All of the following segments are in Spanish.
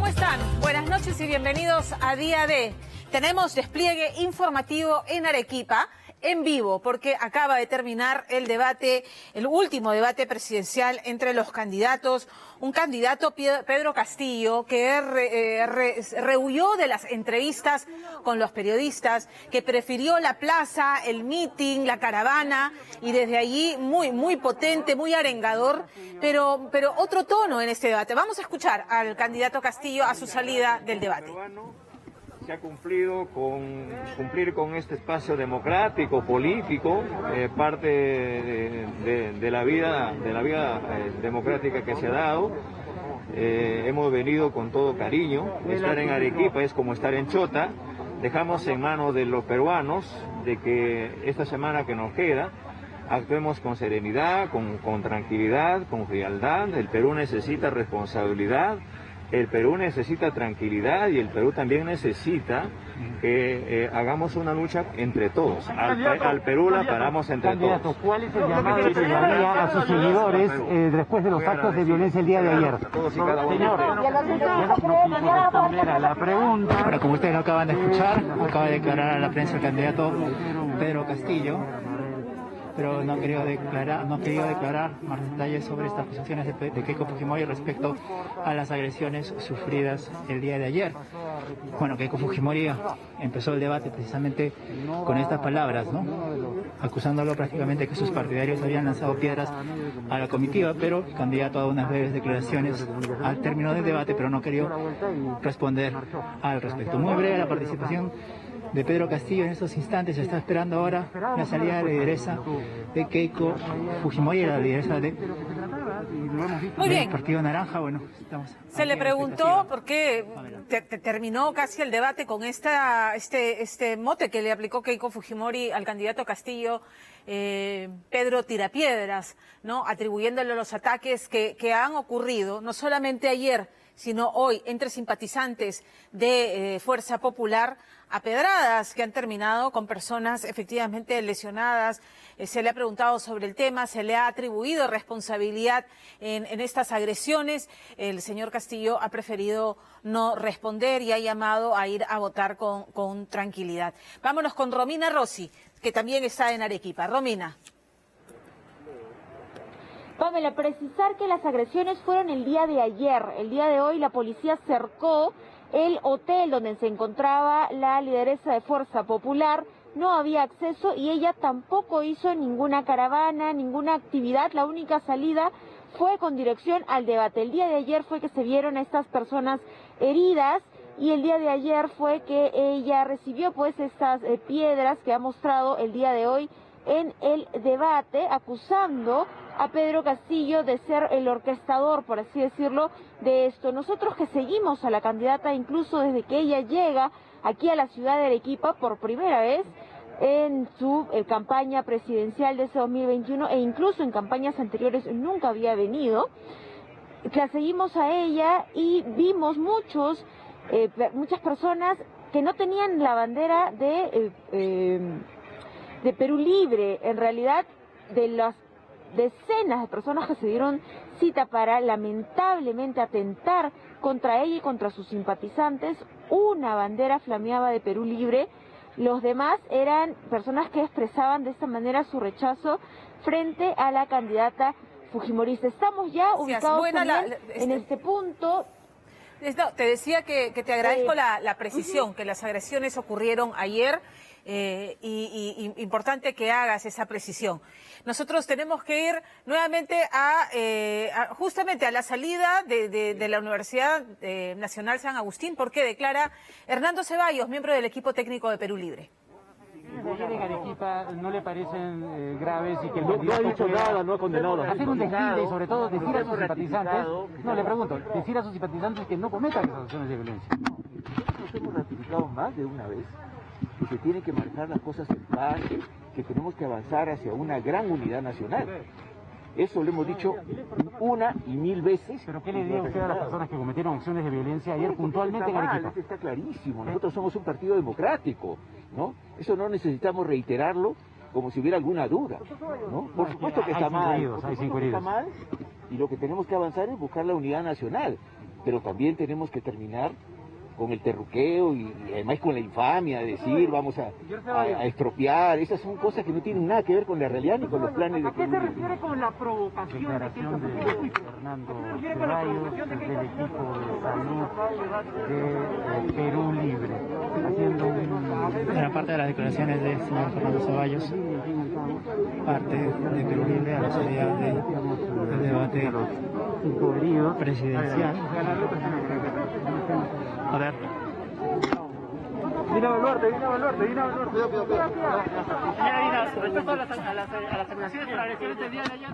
¿Cómo están? Buenas noches y bienvenidos a Día D. Tenemos despliegue informativo en Arequipa, en vivo, porque acaba de terminar el debate, el último debate presidencial entre los candidatos. Un candidato, Pedro Castillo, que rehuyó de las entrevistas con los periodistas, que prefirió la plaza, el mitin, la caravana, y desde allí muy potente, muy arengador, pero otro tono en este debate. Vamos a escuchar al candidato Castillo a su salida del debate. Se ha cumplido cumplir con este espacio democrático, político, parte de la vida democrática que se ha dado. Hemos venido con todo cariño. Estar en Arequipa es como estar en Chota. Dejamos en manos de los peruanos de que esta semana que nos queda actuemos con serenidad, con tranquilidad, con frialdad. El Perú necesita responsabilidad. El Perú necesita tranquilidad y el Perú también necesita que hagamos una lucha entre todos. Al Perú la paramos entre todos. ¿Cuál es el llamado que se daría a sus seguidores después de los actos de violencia el día de ayer? Todos y cada uno. La pregunta... Ahora, como ustedes lo acaban de escuchar, acaba de declarar a la prensa el candidato Pedro Castillo, pero no ha querido declarar más detalles sobre estas acusaciones de Keiko Fujimori respecto a las agresiones sufridas el día de ayer. Bueno, Keiko Fujimori empezó el debate precisamente con estas palabras, ¿no? Acusándolo prácticamente que sus partidarios habían lanzado piedras a la comitiva, pero el candidato ha dado unas breves declaraciones al término del debate, pero no quería responder al respecto. Muy breve la participación de Pedro Castillo en estos instantes. Se está esperando ahora la salida de la lideresa de Keiko Fujimori, la lideresa del Partido Naranja. Bueno, se le preguntó por qué terminó casi el debate con este mote que le aplicó Keiko Fujimori al candidato Castillo, Pedro Tirapiedras, ¿no? Atribuyéndole los ataques que han ocurrido, no solamente ayer, sino hoy, entre simpatizantes de Fuerza Popular, a pedradas que han terminado con personas efectivamente lesionadas. Se le ha preguntado sobre el tema, se le ha atribuido responsabilidad en estas agresiones. El señor Castillo ha preferido no responder y ha llamado a ir a votar con tranquilidad. Vámonos con Romina Rossi, que también está en Arequipa. Romina. Pamela, precisar que las agresiones fueron el día de ayer. El día de hoy la policía cercó el hotel donde se encontraba la lideresa de Fuerza Popular. No había acceso y ella tampoco hizo ninguna caravana, ninguna actividad. La única salida fue con dirección al debate. El día de ayer fue que se vieron a estas personas heridas y el día de ayer fue que ella recibió pues estas piedras que ha mostrado el día de hoy en el debate, acusando a Pedro Castillo de ser el orquestador, por así decirlo, de esto. Nosotros que seguimos a la candidata incluso desde que ella llega aquí a la ciudad de Arequipa por primera vez en su campaña presidencial de ese 2021 e incluso en campañas anteriores nunca había venido, la seguimos a ella y vimos muchas personas que no tenían la bandera de Perú Libre. En realidad, de las decenas de personas que se dieron cita para lamentablemente atentar contra ella y contra sus simpatizantes, una bandera flameaba de Perú Libre. Los demás eran personas que expresaban de esta manera su rechazo frente a la candidata fujimorista. Estamos ya ubicados en este punto. No, te decía que te agradezco la precisión, que las agresiones ocurrieron ayer. Y importante que hagas esa precisión. Nosotros tenemos que ir nuevamente justamente a la salida de la Universidad Nacional San Agustín, porque declara Hernando Ceballos, miembro del equipo técnico de Perú Libre. En Arequipa no le parecen graves y que no ha dicho nada, no ha condenado. Hacer un desfile y sobre todo decir a sus simpatizantes, no le pregunto, decir a sus simpatizantes que no cometan esas acciones de violencia. Nosotros hemos ratificado más de una vez que se tienen que marcar las cosas en paz, que tenemos que avanzar hacia una gran unidad nacional. Eso lo hemos dicho una y mil veces. ¿Pero qué le diría usted a las personas que cometieron acciones de violencia ayer puntualmente en Arequipa? Está clarísimo, nosotros somos un partido democrático, ¿no? Eso no necesitamos reiterarlo como si hubiera alguna duda, ¿no? Por supuesto que está mal, y lo que tenemos que avanzar es buscar la unidad nacional. pero también tenemos que terminar con el terruqueo y además con la infamia de decir vamos a expropiar. Esas son cosas que no tienen nada que ver con la realidad ni con los planes de Perú. ¿A qué se refiere con la provocación de Fernando Ceballos del equipo de salud de Perú Libre? Haciendo Era parte de las declaraciones del señor Fernando Ceballos, parte de Perú Libre a la salida del debate presidencial. A ver. Dina Boluarte. Ya, Dina, respecto a las acusaciones por agresiones del día de ayer.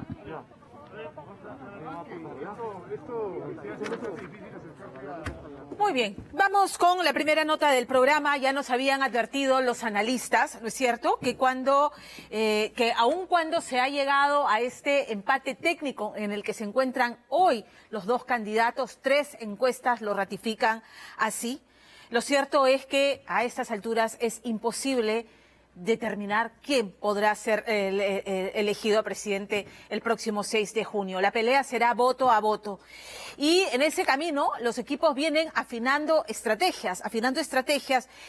Muy bien, vamos con la primera nota del programa. Ya nos habían advertido los analistas, ¿no es cierto?, que aun cuando se ha llegado a este empate técnico en el que se encuentran hoy los dos candidatos, 3 encuestas lo ratifican así. Lo cierto es que a estas alturas es imposible determinar quién podrá ser elegido presidente el próximo 6 de junio. La pelea será voto a voto. Y en ese camino los equipos vienen afinando estrategias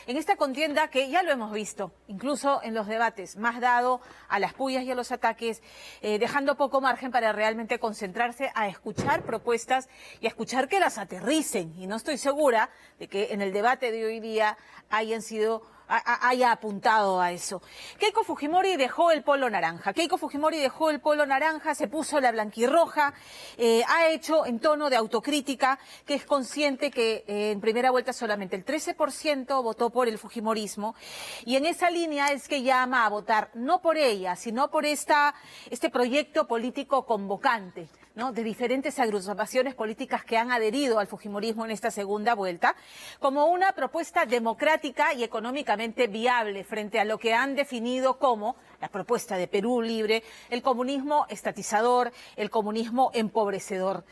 en esta contienda que ya lo hemos visto, incluso en los debates, más dado a las pullas y a los ataques, dejando poco margen para realmente concentrarse a escuchar propuestas y a escuchar que las aterricen. Y no estoy segura de que en el debate de hoy día haya apuntado a eso. Keiko Fujimori dejó el polo naranja. Se puso la blanquirroja, ha hecho en tono de autocrítica que es consciente que en primera vuelta solamente el 13% votó por el fujimorismo, y en esa línea es que llama a votar no por ella, sino por este proyecto político convocante, ¿no?, de diferentes agrupaciones políticas que han adherido al fujimorismo en esta segunda vuelta, como una propuesta democrática y económicamente viable frente a lo que han definido como la propuesta de Perú Libre, el comunismo estatizador, el comunismo empobrecedor.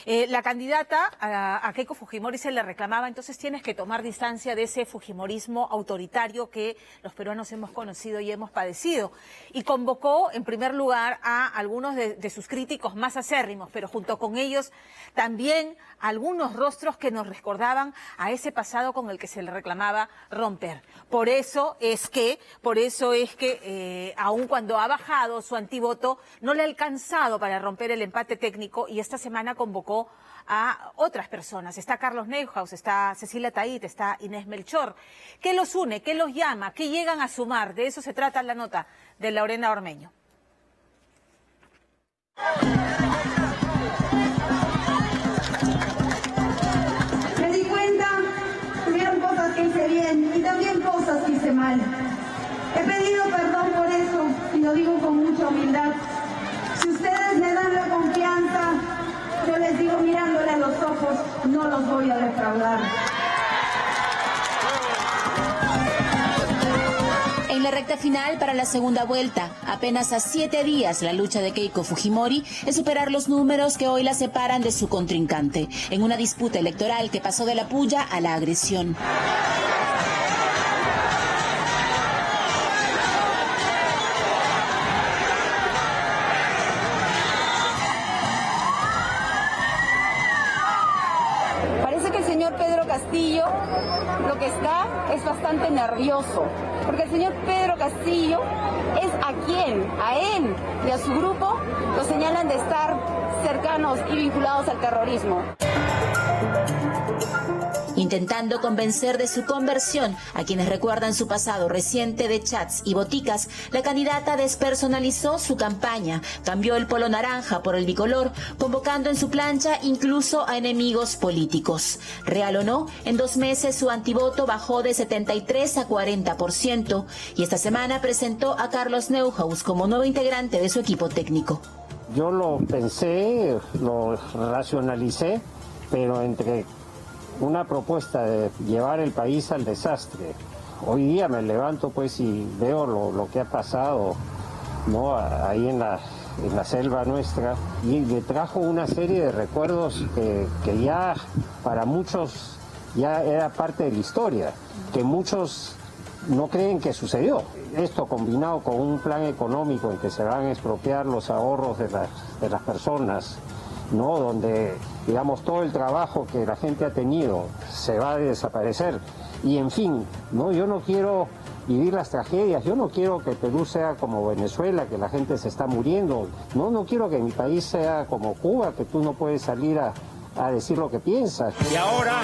La candidata a Keiko Fujimori se le reclamaba: entonces tienes que tomar distancia de ese fujimorismo autoritario que los peruanos hemos conocido y hemos padecido. Y convocó en primer lugar a algunos de sus críticos más acérrimos, pero junto con ellos también algunos rostros que nos recordaban a ese pasado con el que se le reclamaba romper. Por eso es que aun cuando ha bajado su antivoto, no le ha alcanzado para romper el empate técnico, y esta semana convocó a otras personas. Está Carlos Neuhaus, está Cecilia Tait, está Inés Melchor. ¿Qué los une? ¿Qué los llama? ¿Qué llegan a sumar? De eso se trata la nota de Lorena Ormeño. Me di cuenta, hubieron cosas que hice bien y también cosas que hice mal. He pedido perdón por eso y lo digo con mucha humildad. Si ustedes me dan la confianza, yo les digo mirándole a los ojos, no los voy a defraudar. En la recta final para la segunda vuelta, apenas a 7 días, la lucha de Keiko Fujimori es superar los números que hoy la separan de su contrincante, en una disputa electoral que pasó de la puya a la agresión. Castillo lo que está es bastante nervioso, porque el señor Pedro Castillo es a él y a su grupo lo señalan de estar cercanos y vinculados al terrorismo. Intentando convencer de su conversión a quienes recuerdan su pasado reciente de chats y boticas, la candidata despersonalizó su campaña, cambió el polo naranja por el bicolor, convocando en su plancha incluso a enemigos políticos. Real o no, en 2 meses su antivoto bajó de 73 a 40%, y esta semana presentó a Carlos Neuhaus como nuevo integrante de su equipo técnico. Yo lo pensé, lo racionalicé, pero entre una propuesta de llevar el país al desastre. Hoy día me levanto pues y veo lo que ha pasado, ¿no?, ahí en la selva nuestra, y me trajo una serie de recuerdos que ya para muchos ya era parte de la historia, que muchos no creen que sucedió. Esto combinado con un plan económico en que se van a expropiar los ahorros de las personas, ¿no? Donde, digamos, todo el trabajo que la gente ha tenido se va a desaparecer. Y en fin, ¿no? Yo no quiero vivir las tragedias, yo no quiero que Perú sea como Venezuela, que la gente se está muriendo, no quiero que mi país sea como Cuba, que tú no puedes salir a decir lo que piensas. Y ahora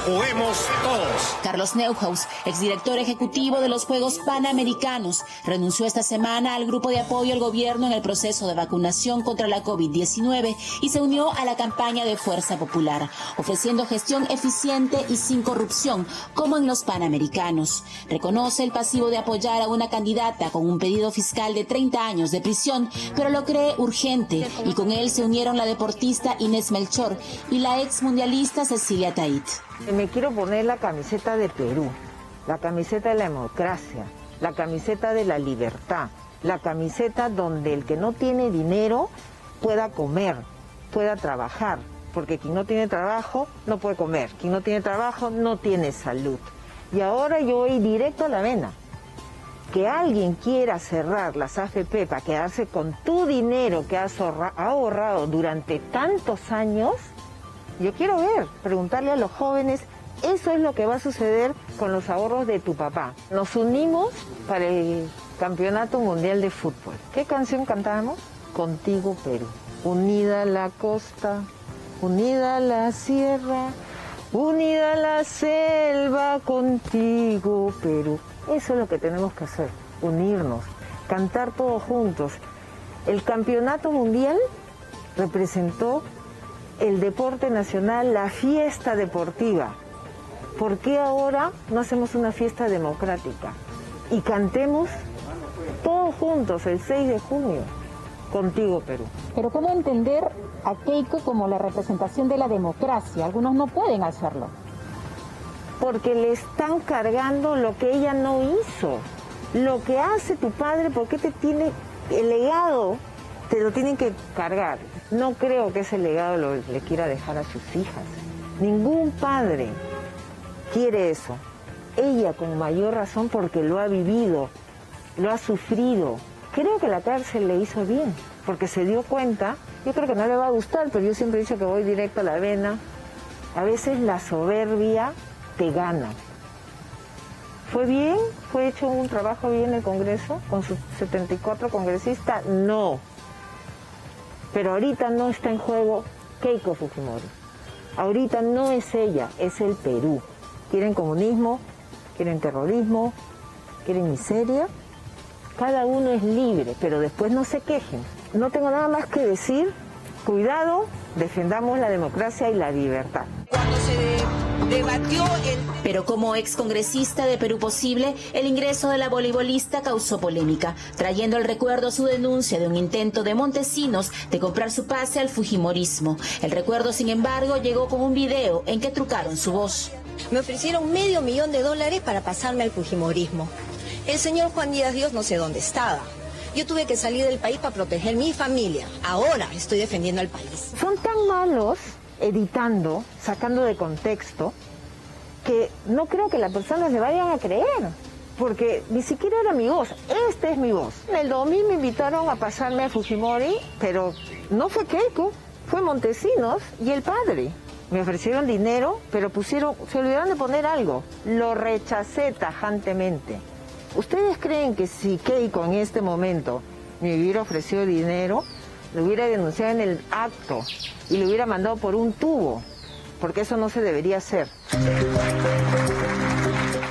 juguemos todos. Carlos Neuhaus, exdirector ejecutivo de los Juegos Panamericanos, renunció esta semana al grupo de apoyo al gobierno en el proceso de vacunación contra la COVID-19 y se unió a la campaña de Fuerza Popular, ofreciendo gestión eficiente y sin corrupción, como en los Panamericanos. Reconoce el pasivo de apoyar a una candidata con un pedido fiscal de 30 años de prisión, pero lo cree urgente, y con él se unieron la deportista Inés Melchor y la ex mundialista Cecilia Tait. Me quiero poner la camiseta de Perú, la camiseta de la democracia, la camiseta de la libertad, la camiseta donde el que no tiene dinero pueda comer, pueda trabajar, porque quien no tiene trabajo no puede comer, quien no tiene trabajo no tiene salud. Y ahora yo voy directo a la vena. Que alguien quiera cerrar las AFP para quedarse con tu dinero que has ahorrado durante tantos años, yo quiero preguntarle a los jóvenes, eso es lo que va a suceder con los ahorros de tu papá. Nos unimos para el Campeonato Mundial de Fútbol. ¿Qué canción cantábamos? Contigo Perú. Unida la costa, unida la sierra, unida la selva, contigo Perú. Eso es lo que tenemos que hacer, unirnos, cantar todos juntos. El Campeonato Mundial representó el deporte nacional, la fiesta deportiva. ¿Por qué ahora no hacemos una fiesta democrática? Y cantemos todos juntos el 6 de junio, Contigo Perú. Pero ¿cómo entender a Keiko como la representación de la democracia? Algunos no pueden hacerlo. Porque le están cargando lo que ella no hizo. Lo que hace tu padre, ¿por qué te tiene el legado? Te lo tienen que cargar. No creo que ese legado le quiera dejar a sus hijas. Ningún padre quiere eso. Ella con mayor razón porque lo ha vivido, lo ha sufrido. Creo que la cárcel le hizo bien, porque se dio cuenta. Yo creo que no le va a gustar, pero yo siempre he dicho que voy directo a la vena. A veces la soberbia te gana. ¿Fue bien? ¿Fue hecho un trabajo bien en el Congreso con sus 74 congresistas? No. Pero ahorita no está en juego Keiko Fujimori. Ahorita no es ella, es el Perú. ¿Quieren comunismo? ¿Quieren terrorismo? ¿Quieren miseria? Cada uno es libre, pero después no se quejen. No tengo nada más que decir. Cuidado, defendamos la democracia y la libertad. Cuando se debatió Pero como excongresista de Perú Posible, el ingreso de la voleibolista causó polémica, trayendo al recuerdo su denuncia de un intento de Montesinos de comprar su pase al fujimorismo. El recuerdo, sin embargo, llegó con un video en que trucaron su voz. Me ofrecieron $500,000 para pasarme al fujimorismo. El señor Juan Díaz Dios no sé dónde estaba. Yo tuve que salir del país para proteger mi familia. Ahora estoy defendiendo al país. Son tan malos editando, sacando de contexto, que no creo que las personas le vayan a creer. Porque ni siquiera era mi voz. Esta es mi voz. En el 2000 me invitaron a pasarme a Fujimori, pero no fue Keiko, fue Montesinos y el padre. Me ofrecieron dinero, pero se olvidaron de poner algo. Lo rechacé tajantemente. ¿Ustedes creen que si Keiko en este momento me hubiera ofrecido dinero, lo hubiera denunciado en el acto y lo hubiera mandado por un tubo? Porque eso no se debería hacer.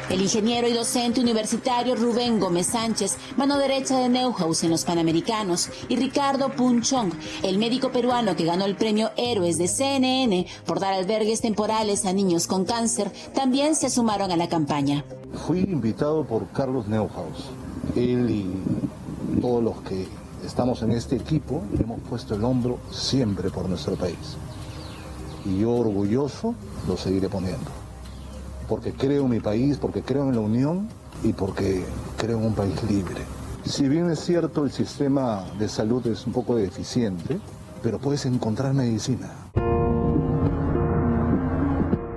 El ingeniero y docente universitario Rubén Gómez Sánchez, mano derecha de Neuhaus en los Panamericanos, y Ricardo Punchong, el médico peruano que ganó el premio Héroes de CNN por dar albergues temporales a niños con cáncer, también se sumaron a la campaña. Fui invitado por Carlos Neuhaus. Él y todos los que estamos en este equipo hemos puesto el hombro siempre por nuestro país. Y yo orgulloso lo seguiré poniendo. Porque creo en mi país, porque creo en la unión y porque creo en un país libre. Si bien es cierto el sistema de salud es un poco deficiente, pero puedes encontrar medicina.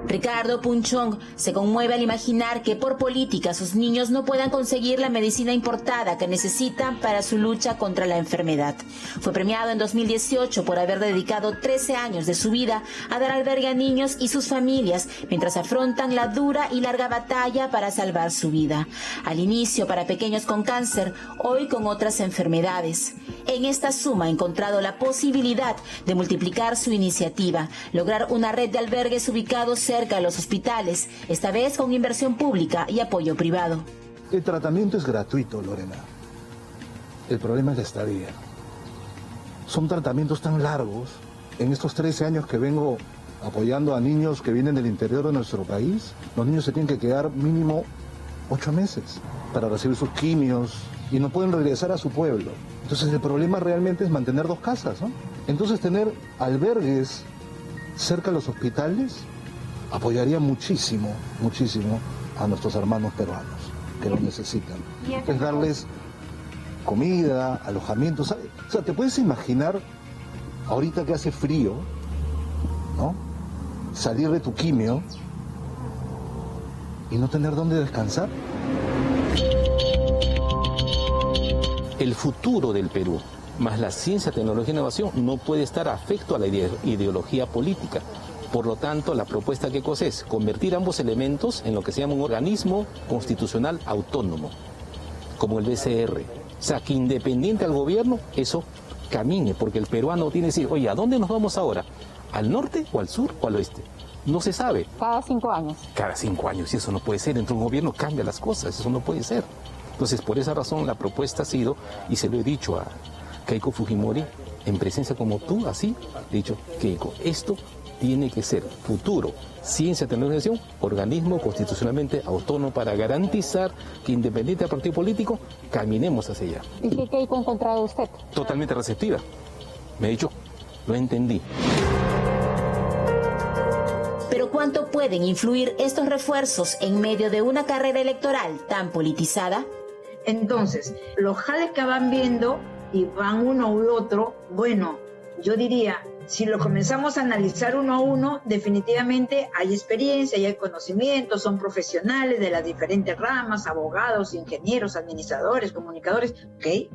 Ricardo Punchón se conmueve al imaginar que por política sus niños no puedan conseguir la medicina importada que necesitan para su lucha contra la enfermedad. Fue premiado en 2018 por haber dedicado 13 años de su vida a dar albergue a niños y sus familias mientras afrontan la dura y larga batalla para salvar su vida. Al inicio para pequeños con cáncer, hoy con otras enfermedades. En esta suma ha encontrado la posibilidad de multiplicar su iniciativa, lograr una red de albergues ubicados cerca de los hospitales, esta vez con inversión pública y apoyo privado. El tratamiento es gratuito, Lorena. El problema es la estadía. Son tratamientos tan largos. En estos 13 años que vengo apoyando a niños que vienen del interior de nuestro país, los niños se tienen que quedar mínimo 8 meses para recibir sus quimios y no pueden regresar a su pueblo. Entonces el problema realmente es mantener 2 casas, ¿no? Entonces tener albergues cerca de los hospitales apoyaría muchísimo, muchísimo a nuestros hermanos peruanos que lo necesitan. Es darles comida, alojamiento. O sea, ¿te puedes imaginar ahorita que hace frío, ¿no? Salir de tu quimio y no tener dónde descansar? El futuro del Perú, más la ciencia, tecnología y innovación, no puede estar afecto a la ideología política. Por lo tanto, la propuesta que COS es convertir ambos elementos en lo que se llama un organismo constitucional autónomo, como el BCR. O sea, que independiente al gobierno, eso camine, porque el peruano tiene que decir, oye, ¿a dónde nos vamos ahora? ¿Al norte o al sur o al oeste? No se sabe. Cada 5 años. Cada 5 años, y eso no puede ser. Entre un gobierno cambia las cosas, eso no puede ser. Entonces, por esa razón, la propuesta ha sido, y se lo he dicho a Keiko Fujimori, en presencia como tú, así, he dicho, Keiko, esto tiene que ser futuro, ciencia, tecnología, organismo constitucionalmente autónomo para garantizar que independiente del partido político, caminemos hacia allá. ¿Y qué Keiko ha encontrado usted? Totalmente receptiva. Me ha dicho, lo entendí. Pero ¿cuánto pueden influir estos refuerzos en medio de una carrera electoral tan politizada? Entonces, los jales que van viendo y van uno u otro, bueno, yo diría, si lo comenzamos a analizar uno a uno, definitivamente hay experiencia y hay conocimiento, son profesionales de las diferentes ramas, abogados, ingenieros, administradores, comunicadores, ¿ok?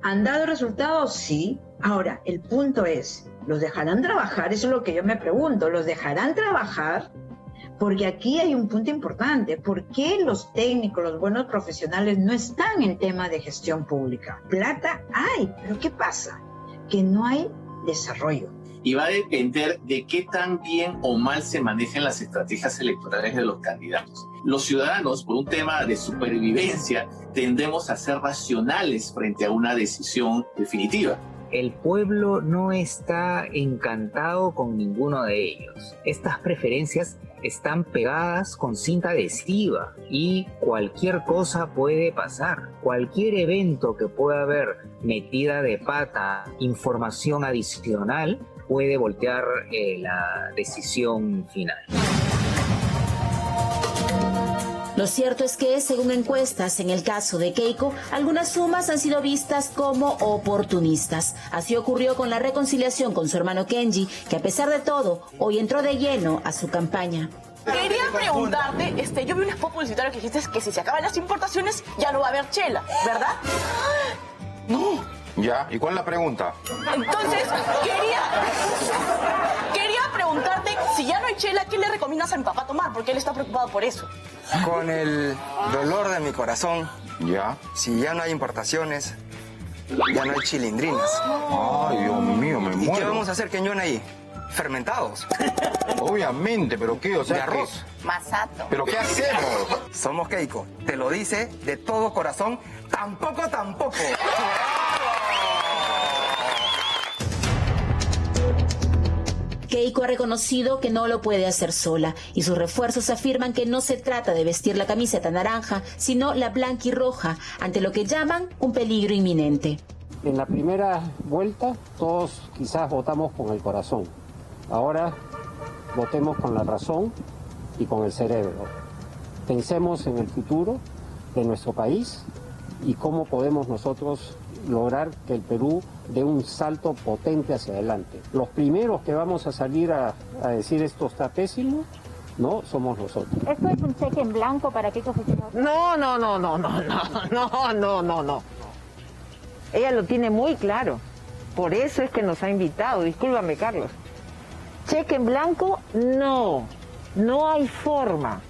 ¿Han dado resultados? Sí. Ahora, el punto es, ¿los dejarán trabajar? Eso es lo que yo me pregunto, ¿los dejarán trabajar? Porque aquí hay un punto importante, ¿por qué los técnicos, los buenos profesionales no están en tema de gestión pública? Plata hay, pero ¿qué pasa? Que no hay desarrollo. Y va a depender de qué tan bien o mal se manejen las estrategias electorales de los candidatos. Los ciudadanos, por un tema de supervivencia, tendemos a ser racionales frente a una decisión definitiva. El pueblo no está encantado con ninguno de ellos. Estas preferencias están pegadas con cinta adhesiva y cualquier cosa puede pasar. Cualquier evento que pueda haber metida de pata información adicional puede voltear la decisión final. Lo cierto es que, según encuestas, en el caso de Keiko, algunas sumas han sido vistas como oportunistas. Así ocurrió con la reconciliación con su hermano Kenji, que a pesar de todo, hoy entró de lleno a su campaña. Quería preguntarte, yo vi un spot publicitario que dijiste que si se acaban las importaciones ya no va a haber chela, ¿verdad? No. Ya, ¿y cuál es la pregunta? Entonces, quería preguntarte, si ya no hay chela, ¿qué le recomiendas a mi papá tomar? Porque él está preocupado por eso. Con el dolor de mi corazón, ya. Si ya no hay importaciones, ya no hay chilindrinas. Ay, Dios mío, me muero. ¿Y qué vamos a hacer, Queñón, ahí? Fermentados. Obviamente, pero ¿qué? O sea, de arroz. Masato. ¿Pero qué hacemos? Somos Keiko. Te lo dice de todo corazón. Tampoco. Keiko ha reconocido que no lo puede hacer sola y sus refuerzos afirman que no se trata de vestir la camiseta naranja, sino la blanca y roja, ante lo que llaman un peligro inminente. En la primera vuelta todos quizás votamos con el corazón. Ahora votemos con la razón y con el cerebro. Pensemos en el futuro de nuestro país y cómo podemos nosotros lograr que el Perú dé un salto potente hacia adelante. Los primeros que vamos a salir a decir esto está pésimo no somos nosotros. ¿Esto es un cheque en blanco para Keiko Fujimori? No. Ella lo tiene muy claro. Por eso es que nos ha invitado. Discúlpame, Carlos. Cheque en blanco, no. No hay forma.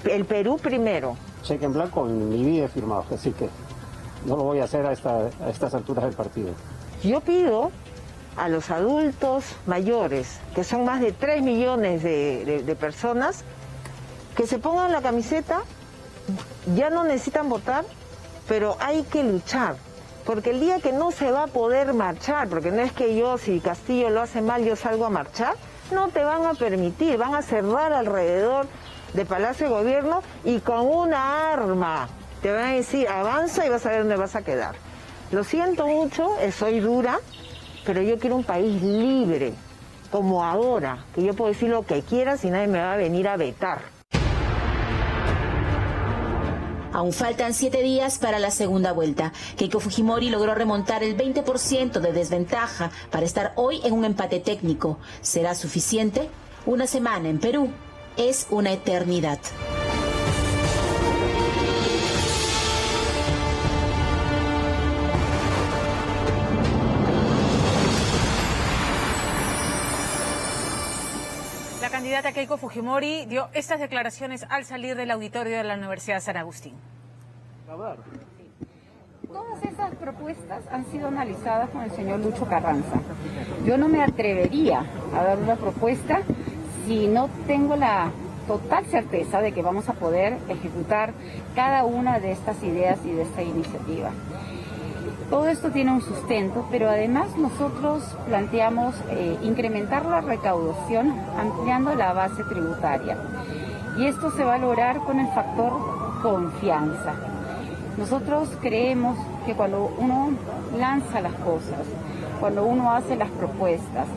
El Perú primero. Cheque en blanco en mi vida he firmado, así que no lo voy a hacer a estas alturas del partido. Yo pido a los adultos mayores, que son más de 3 millones de personas, que se pongan la camiseta. Ya no necesitan votar, pero hay que luchar. Porque el día que no se va a poder marchar, porque no es que yo, si Castillo lo hace mal, yo salgo a marchar, no te van a permitir, van a cerrar alrededor de Palacio de Gobierno y con una arma te van a decir avanza y vas a ver dónde vas a quedar. Lo siento mucho, soy dura, pero yo quiero un país libre, como ahora, que yo puedo decir lo que quiera si nadie me va a venir a vetar. Aún faltan 7 días para la segunda vuelta. Keiko Fujimori logró remontar el 20% de desventaja para estar hoy en un empate técnico. ¿Será suficiente? Una semana en Perú es una eternidad. La candidata Keiko Fujimori dio estas declaraciones al salir del auditorio de la Universidad San Agustín. Todas esas propuestas han sido analizadas con el señor Lucho Carranza. Yo no me atrevería a dar una propuesta si no tengo la total certeza de que vamos a poder ejecutar cada una de estas ideas y de esta iniciativa. Todo esto tiene un sustento, pero además nosotros planteamos incrementar la recaudación ampliando la base tributaria. Y esto se va a lograr con el factor confianza. Nosotros creemos que cuando uno lanza las cosas, cuando uno hace las propuestas,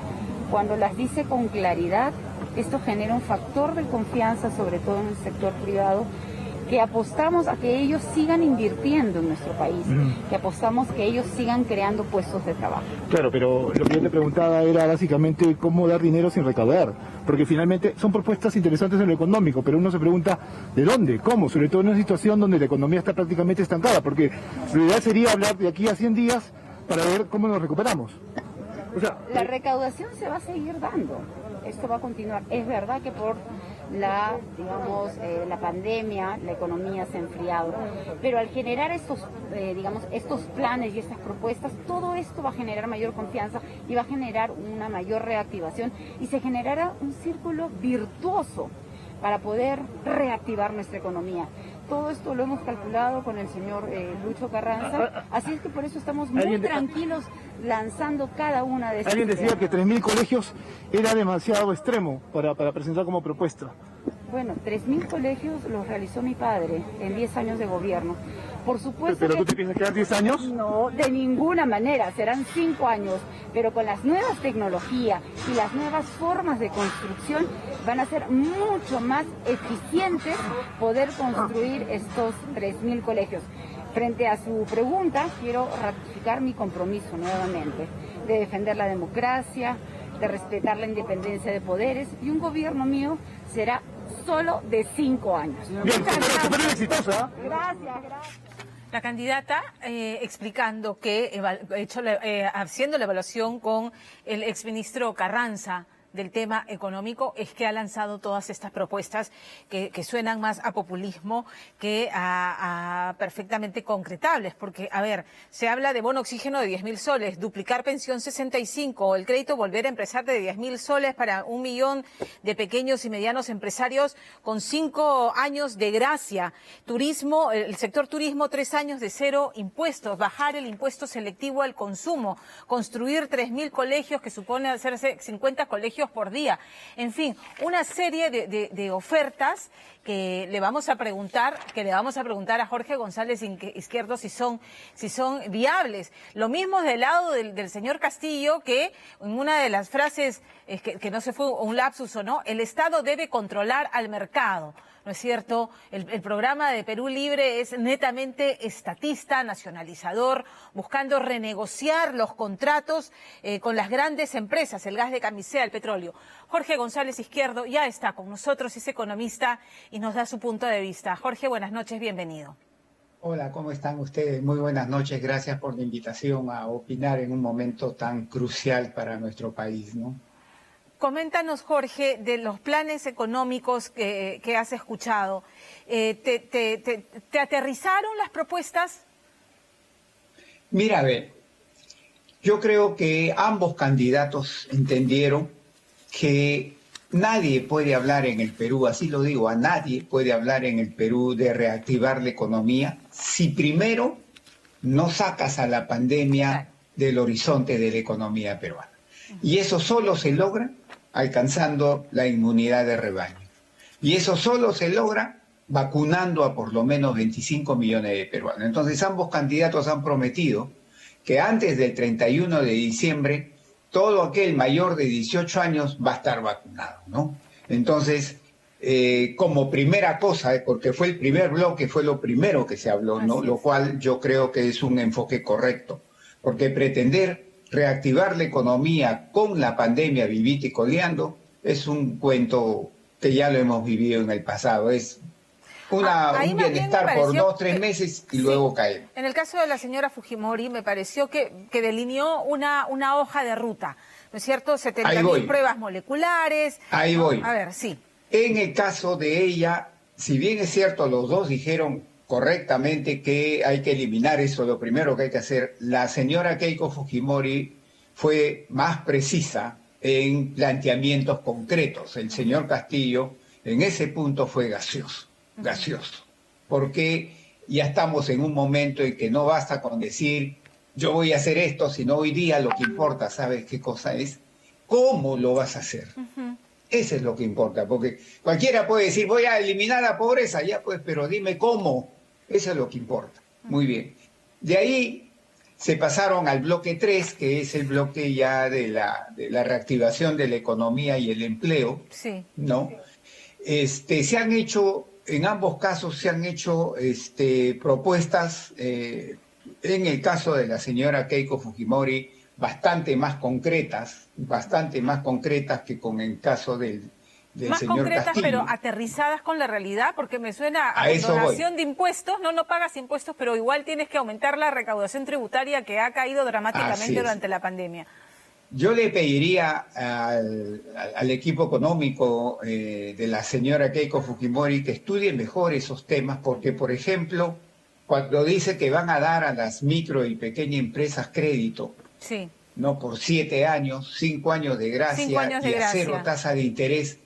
cuando las dice con claridad, esto genera un factor de confianza, sobre todo en el sector privado, que apostamos a que ellos sigan invirtiendo en nuestro país, que apostamos que ellos sigan creando puestos de trabajo. Claro, pero lo que yo te preguntaba era básicamente cómo dar dinero sin recaudar, porque finalmente son propuestas interesantes en lo económico, pero uno se pregunta ¿de dónde? ¿Cómo? Sobre todo en una situación donde la economía está prácticamente estancada, porque lo ideal sería hablar de aquí a 100 días para ver cómo nos recuperamos. O sea, la recaudación se va a seguir dando, esto va a continuar. Es verdad que por la pandemia, la economía se ha enfriado, pero al generar estos planes y estas propuestas, todo esto va a generar mayor confianza y va a generar una mayor reactivación y se generará un círculo virtuoso para poder reactivar nuestra economía. Todo esto lo hemos calculado con el señor Lucho Carranza, así es que por eso estamos muy tranquilos lanzando cada una de estas Alguien decía ideas. que 3.000 colegios era demasiado extremo para presentar como propuesta. Bueno, 3.000 colegios los realizó mi padre en 10 años de gobierno. Por supuesto. ¿Pero tú te piensas quedar 10 años? No, de ninguna manera, serán 5 años, pero con las nuevas tecnologías y las nuevas formas de construcción van a ser mucho más eficientes poder construir estos 3.000 colegios. Frente a su pregunta, quiero ratificar mi compromiso nuevamente de defender la democracia, de respetar la independencia de poderes, y un gobierno mío será solo de 5 años. Bien, súper exitosa. Gracias. La candidata explicando que haciendo la evaluación con el exministro Carranza del tema económico, es que ha lanzado todas estas propuestas que suenan más a populismo que a perfectamente concretables, porque, a ver, se habla de bono oxígeno de 10.000 soles, duplicar pensión 65, el crédito volver a empezar de 10.000 soles para 1 millón de pequeños y medianos empresarios con 5 años de gracia, turismo, el sector turismo 3 años de 0 impuestos, bajar el impuesto selectivo al consumo, construir 3.000 colegios que supone hacerse 50 colegios por día. En fin, una serie de ofertas que le vamos a preguntar a Jorge González Izquierdo si son viables. Lo mismo del lado del señor Castillo, que en una de las frases, que no se fue un lapsus o no, el Estado debe controlar al mercado. ¿No es cierto? El programa de Perú Libre es netamente estatista, nacionalizador, buscando renegociar los contratos con las grandes empresas, el gas de camisea, el petróleo. petróleo. Jorge González Izquierdo ya está con nosotros, es economista y nos da su punto de vista. Jorge, buenas noches, bienvenido. Hola, ¿cómo están ustedes? Muy buenas noches, gracias por la invitación a opinar en un momento tan crucial para nuestro país, ¿no? Coméntanos, Jorge, de los planes económicos que has escuchado. ¿Te aterrizaron las propuestas? Mira, a ver, yo creo que ambos candidatos entendieron que nadie puede hablar en el Perú, así lo digo, a nadie puede hablar en el Perú de reactivar la economía si primero no sacas a la pandemia del horizonte de la economía peruana. Y eso solo se logra alcanzando la inmunidad de rebaño. Y eso solo se logra vacunando a por lo menos 25 millones de peruanos. Entonces ambos candidatos han prometido que antes del 31 de diciembre todo aquel mayor de 18 años va a estar vacunado, ¿no? Entonces, como primera cosa, porque fue el primer bloque, fue lo primero que se habló, ¿no? Lo cual yo creo que es un enfoque correcto, porque pretender reactivar la economía con la pandemia vivita y coleando es un cuento que ya lo hemos vivido en el pasado, es un bienestar por 2 o 3 meses y luego cae. En el caso de la señora Fujimori me pareció que delineó una hoja de ruta, ¿no es cierto? 70.000 pruebas moleculares. Ahí voy. A ver, sí. En el caso de ella, si bien es cierto, los dos dijeron correctamente que hay que eliminar eso, lo primero que hay que hacer, la señora Keiko Fujimori fue más precisa en planteamientos concretos. El señor Castillo en ese punto fue gaseoso, porque ya estamos en un momento en que no basta con decir yo voy a hacer esto, sino hoy día lo que importa, ¿sabes qué cosa es? ¿Cómo lo vas a hacer? Eso es lo que importa, porque cualquiera puede decir voy a eliminar la pobreza, ya pues, pero dime cómo. Eso es lo que importa. Muy bien. De ahí se pasaron al bloque 3, que es el bloque ya de la reactivación de la economía y el empleo, ¿no? Se han hecho, en ambos casos se han hecho propuestas, en el caso de la señora Keiko Fujimori, bastante más concretas que con el caso del más señor concretas, Castillo. pero aterrizadas con la realidad, porque me suena a donación de impuestos, no pagas impuestos, pero igual tienes que aumentar la recaudación tributaria que ha caído dramáticamente durante la pandemia. Yo le pediría al equipo económico de la señora Keiko Fujimori que estudie mejor esos temas, porque, por ejemplo, cuando dice que van a dar a las micro y pequeñas empresas crédito, no por 7 años, 5 años de gracia y a 0 tasa de interés,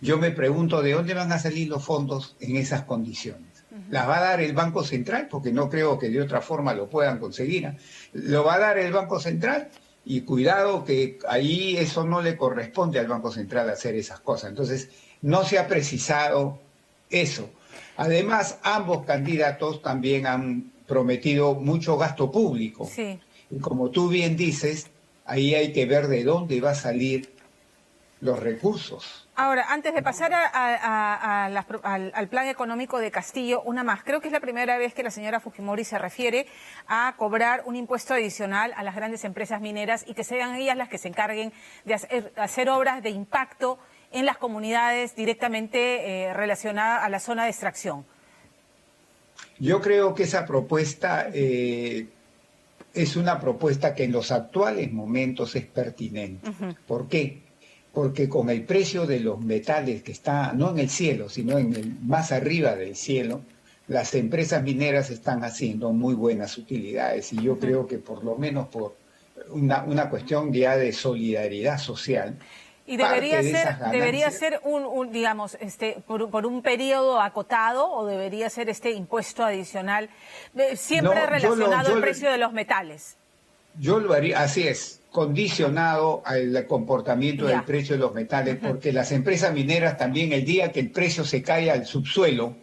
yo me pregunto de dónde van a salir los fondos en esas condiciones. ¿Las va a dar el Banco Central? Porque no creo que de otra forma lo puedan conseguir. ¿Lo va a dar el Banco Central? Y cuidado que ahí eso no le corresponde al Banco Central hacer esas cosas. Entonces, no se ha precisado eso. Además, ambos candidatos también han prometido mucho gasto público. Y como tú bien dices, ahí hay que ver de dónde va a salir los recursos. Ahora, antes de pasar al plan económico de Castillo, una más. Creo que es la primera vez que la señora Fujimori se refiere a cobrar un impuesto adicional a las grandes empresas mineras y que sean ellas las que se encarguen de hacer obras de impacto en las comunidades directamente relacionadas a la zona de extracción. Yo creo que esa propuesta es una propuesta que en los actuales momentos es pertinente. ¿Por qué? Porque con el precio de los metales que está, no en el cielo, sino más arriba del cielo, las empresas mineras están haciendo muy buenas utilidades. Y yo creo que por lo menos por una cuestión ya de solidaridad social. Y debería ser digamos, por un periodo acotado, o debería ser este impuesto adicional, siempre relacionado al precio de los metales. Yo lo haría, así es, condicionado al comportamiento del precio de los metales, porque las empresas mineras también, el día que el precio se cae al subsuelo,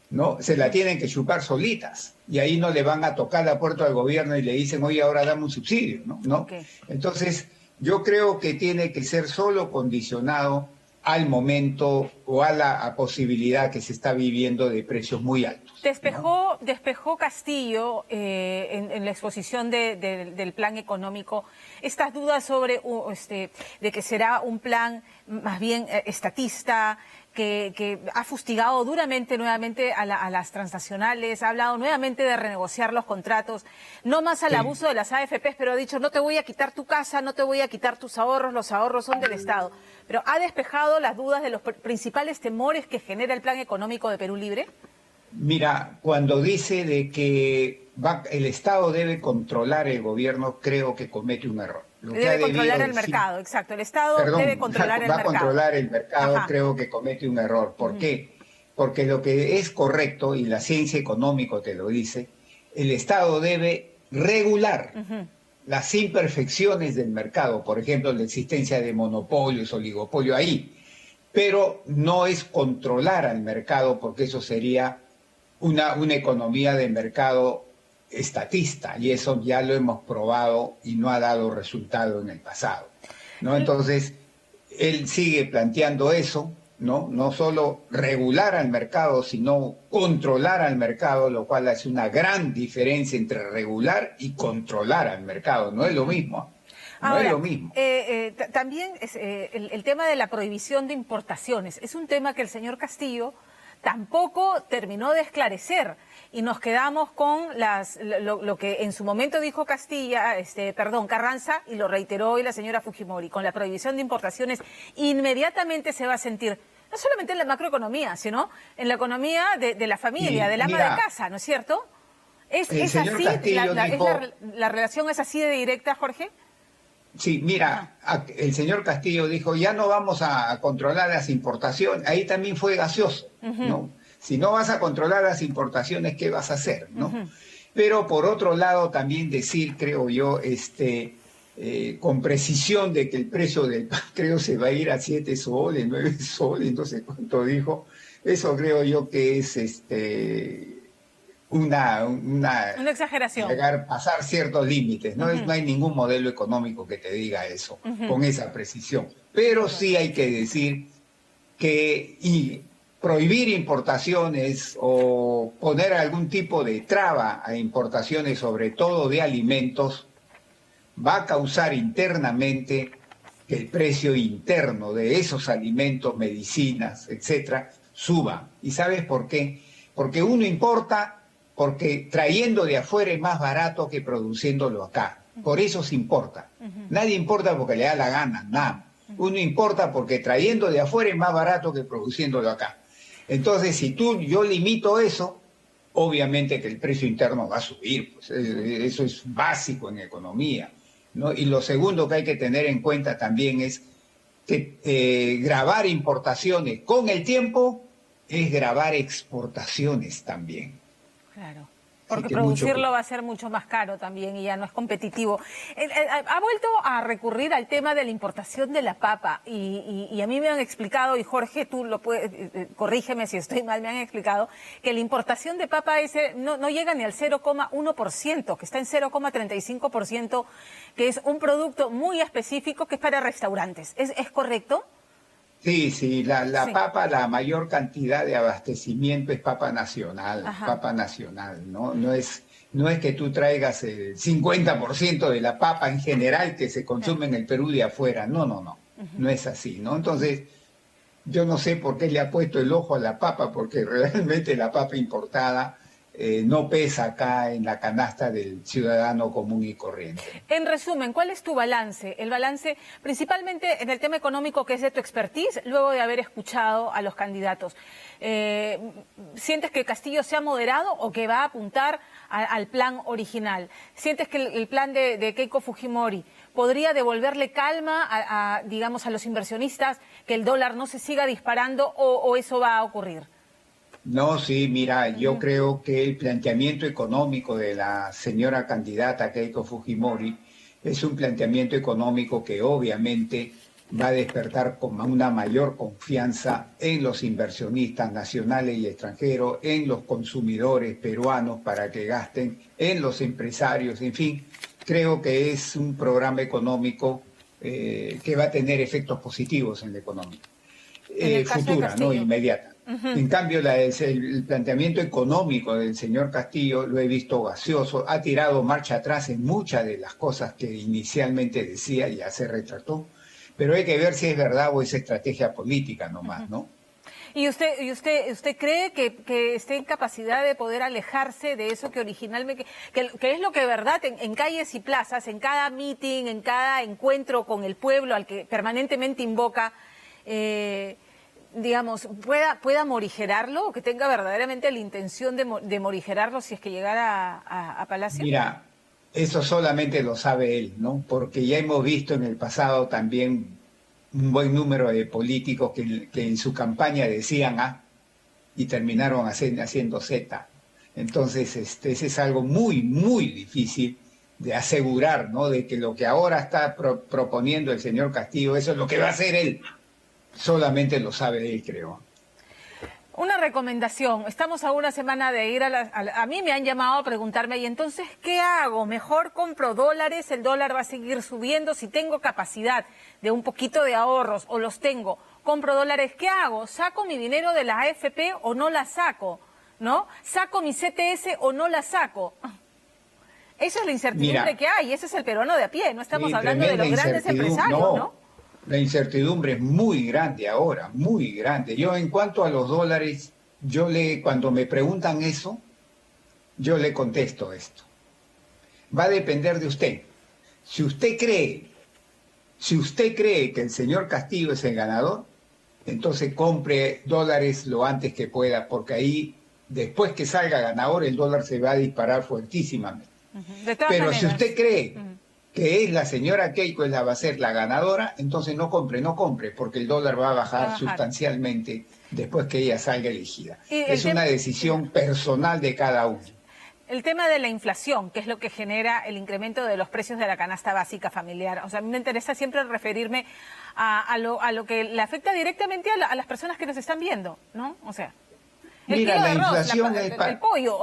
¿no? Se la tienen que chupar solitas, y ahí no le van a tocar la puerta al gobierno y le dicen, oye, ahora dame un subsidio, ¿no? Entonces, yo creo que tiene que ser solo condicionado al momento o a la posibilidad que se está viviendo de precios muy altos. Despejó Castillo en la exposición del plan económico estas dudas sobre de que será un plan más bien estatista, que ha fustigado duramente nuevamente a las transnacionales, ha hablado nuevamente de renegociar los contratos, no más al abuso de las AFPs, pero ha dicho no te voy a quitar tu casa, no te voy a quitar tus ahorros, los ahorros son del Estado. Pero ¿ha despejado las dudas de los principales temores que genera el plan económico de Perú Libre? Mira, cuando dice de que el Estado debe controlar el gobierno, creo que comete un error. Debe controlar el mercado, exacto. El Estado debe controlar el mercado. Va a controlar el mercado, Ajá. Creo que comete un error. ¿Por qué? Porque lo que es correcto, y la ciencia económica te lo dice, el Estado debe regular las imperfecciones del mercado, por ejemplo, la existencia de monopolios, oligopolio ahí, pero no es controlar al mercado, porque eso sería una economía de mercado estatista, y eso ya lo hemos probado y no ha dado resultado en el pasado, ¿no? Entonces, él sigue planteando eso, ¿no? No solo regular al mercado, sino controlar al mercado, lo cual hace una gran diferencia entre regular y controlar al mercado. No es lo mismo. No es lo mismo. También el tema de la prohibición de importaciones es un tema que el señor Castillo tampoco terminó de esclarecer y nos quedamos con lo que en su momento dijo Carranza, y lo reiteró hoy la señora Fujimori. Con la prohibición de importaciones inmediatamente se va a sentir no solamente en la macroeconomía, sino en la economía de la familia, del ama de casa, ¿no es cierto? ¿Es así? ¿La relación es así de directa, Jorge? Sí, mira, el señor Castillo dijo, ya no vamos a controlar las importaciones. Ahí también fue gaseoso, ¿no? Si no vas a controlar las importaciones, ¿qué vas a hacer, no? Pero por otro lado también decir, creo yo, con precisión de que el precio del pan, creo, se va a ir a 7 soles, 9 soles, no sé cuánto dijo. Eso creo yo que es una exageración. Pasar ciertos límites. No hay ningún modelo económico que te diga eso con esa precisión. Pero sí hay que decir que prohibir importaciones o poner algún tipo de traba a importaciones, sobre todo de alimentos, va a causar internamente que el precio interno de esos alimentos, medicinas, etcétera, suba. ¿Y sabes por qué? Porque uno importa, porque trayendo de afuera es más barato que produciéndolo acá. Por eso se importa. Nadie importa porque le da la gana, nada. Uno importa porque trayendo de afuera es más barato que produciéndolo acá. Entonces, si yo limito eso, obviamente que el precio interno va a subir. Pues eso es básico en economía, ¿no? Y lo segundo que hay que tener en cuenta también es que gravar importaciones con el tiempo es gravar exportaciones también. Claro, porque producirlo va a ser mucho más caro también y ya no es competitivo. Ha vuelto a recurrir al tema de la importación de la papa y a mí me han explicado, y Jorge, tú lo puedes, corrígeme si estoy mal, me han explicado que la importación de papa no llega ni al 0,1%, que está en 0,35%, que es un producto muy específico que es para restaurantes. ¿Es correcto? Sí, la papa, la mayor cantidad de abastecimiento es papa nacional, ¿no? No es que tú traigas el 50% de la papa en general que se consume en el Perú de afuera, no es así, ¿no? Entonces, yo no sé por qué le ha puesto el ojo a la papa, porque realmente la papa importada no pesa acá en la canasta del ciudadano común y corriente. En resumen, ¿cuál es tu balance? El balance principalmente en el tema económico, que es de tu expertise, luego de haber escuchado a los candidatos. ¿Sientes que Castillo se ha moderado o que va a apuntar al plan original? ¿Sientes que el plan de Keiko Fujimori podría devolverle calma digamos, a los inversionistas, que el dólar no se siga disparando, o eso va a ocurrir? No, sí, mira, yo creo que el planteamiento económico de la señora candidata Keiko Fujimori es un planteamiento económico que obviamente va a despertar con una mayor confianza en los inversionistas nacionales y extranjeros, en los consumidores peruanos para que gasten, en los empresarios, en fin. Creo que es un programa económico que va a tener efectos positivos en la economía. futura, no inmediata. En cambio, el planteamiento económico del señor Castillo lo he visto gaseoso, ha tirado marcha atrás en muchas de las cosas que inicialmente decía, ya se retrató, pero hay que ver si es verdad o es estrategia política nomás, ¿no? ¿Y usted cree que esté en capacidad de poder alejarse de eso que originalmente, que es lo que de verdad en calles y plazas, en cada meeting, en cada encuentro con el pueblo al que permanentemente invoca, digamos, pueda morigerarlo, o que tenga verdaderamente la intención de morigerarlo si es que llegara a Palacio? Mira, eso solamente lo sabe él, ¿no? Porque ya hemos visto en el pasado también un buen número de políticos que en su campaña decían A y terminaron haciendo Z. Entonces, ese es algo muy, muy difícil de asegurar, ¿no? De que lo que ahora está proponiendo el señor Castillo, eso es lo que va a hacer él. Solamente lo sabe él, creo. Una recomendación, estamos a una semana de ir a mí me han llamado a preguntarme, ¿y entonces qué hago? ¿Mejor compro dólares? ¿El dólar va a seguir subiendo? Si tengo capacidad de un poquito de ahorros o los tengo, compro dólares, ¿qué hago? ¿Saco mi dinero de la AFP o no la saco? ¿No? ¿Saco mi CTS o no la saco? Esa es la incertidumbre que hay, ese es el peruano de a pie, no estamos hablando de los grandes empresarios, ¿no? La incertidumbre es muy grande ahora, muy grande. Yo en cuanto a los dólares, cuando me preguntan eso, yo le contesto esto. Va a depender de usted. Si usted cree que el señor Castillo es el ganador, entonces compre dólares lo antes que pueda, porque ahí, después que salga ganador, el dólar se va a disparar fuertísimamente. Pero si usted cree que es la señora Keiko va a ser la ganadora, entonces no compre, porque el dólar va a bajar sustancialmente después que ella salga elegida. Es una decisión personal de cada uno. El tema de la inflación, que es lo que genera el incremento de los precios de la canasta básica familiar. O sea, a mí me interesa siempre referirme a lo que le afecta directamente a las personas que nos están viendo, ¿no? O sea, el kilo de arroz, el pollo.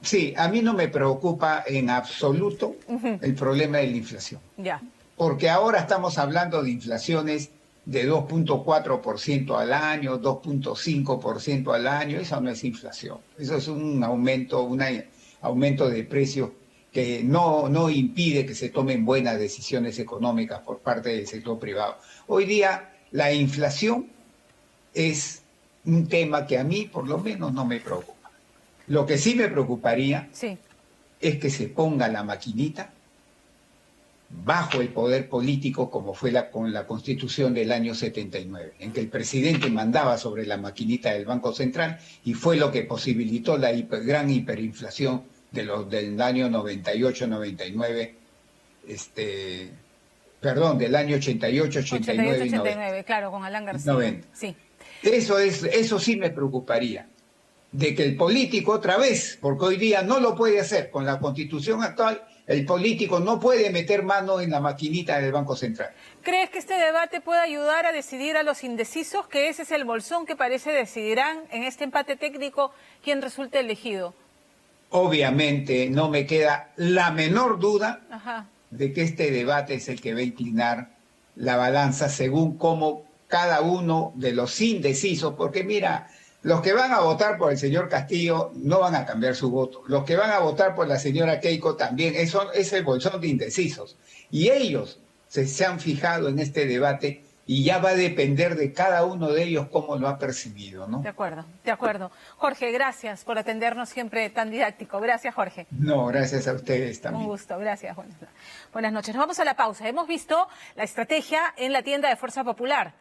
Sí, a mí no me preocupa en absoluto el problema de la inflación. Ya. Porque ahora estamos hablando de inflaciones de 2.4% al año, 2.5% al año. Eso no es inflación. Eso es un aumento de precios que no impide que se tomen buenas decisiones económicas por parte del sector privado. Hoy día la inflación es un tema que a mí por lo menos no me preocupa. Lo que sí me preocuparía es que se ponga la maquinita bajo el poder político como fue con la Constitución del año 79, en que el presidente mandaba sobre la maquinita del Banco Central y fue lo que posibilitó la gran hiperinflación del año 98-99, del año 88, 89 y 90. Claro, con Alan García. 90. Sí. Eso sí me preocuparía. De que el político otra vez, porque hoy día no lo puede hacer con la Constitución actual, el político no puede meter mano en la maquinita del Banco Central. ¿Crees que este debate puede ayudar a decidir a los indecisos, que ese es el bolsón que parece decidirán en este empate técnico quién resulte elegido? Obviamente no me queda la menor duda de que este debate es el que va a inclinar la balanza según cómo cada uno de los indecisos, porque mira, los que van a votar por el señor Castillo no van a cambiar su voto. Los que van a votar por la señora Keiko también. Es el bolsón de indecisos. Y ellos se han fijado en este debate y ya va a depender de cada uno de ellos cómo lo ha percibido, ¿no? De acuerdo. Jorge, gracias por atendernos siempre tan didáctico. Gracias, Jorge. No, gracias a ustedes también. Un gusto, gracias. Buenas noches. Nos vamos a la pausa. Hemos visto la estrategia en la tienda de Fuerza Popular.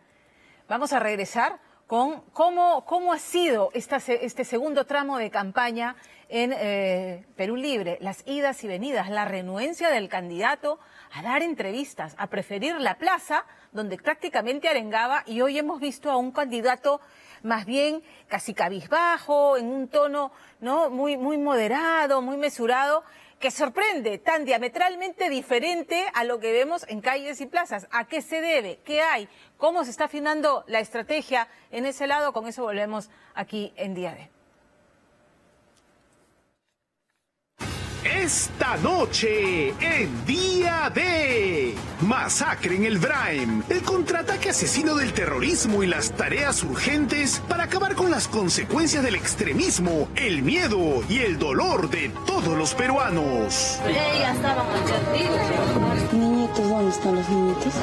Vamos a regresar con cómo ha sido este segundo tramo de campaña en Perú Libre, las idas y venidas, la renuencia del candidato a dar entrevistas, a preferir la plaza, donde prácticamente arengaba, y hoy hemos visto a un candidato más bien casi cabizbajo, en un tono muy moderado, muy mesurado, que sorprende, tan diametralmente diferente a lo que vemos en calles y plazas. ¿A qué se debe? ¿Qué hay? ¿Cómo se está afinando la estrategia en ese lado? Con eso volvemos aquí en Día D. Esta noche, en Día D, masacre en el Braem, el contraataque asesino del terrorismo y las tareas urgentes para acabar con las consecuencias del extremismo, el miedo y el dolor de todos los peruanos. Ya estaban advertidos. Niñitos, ¿dónde están los niñitos?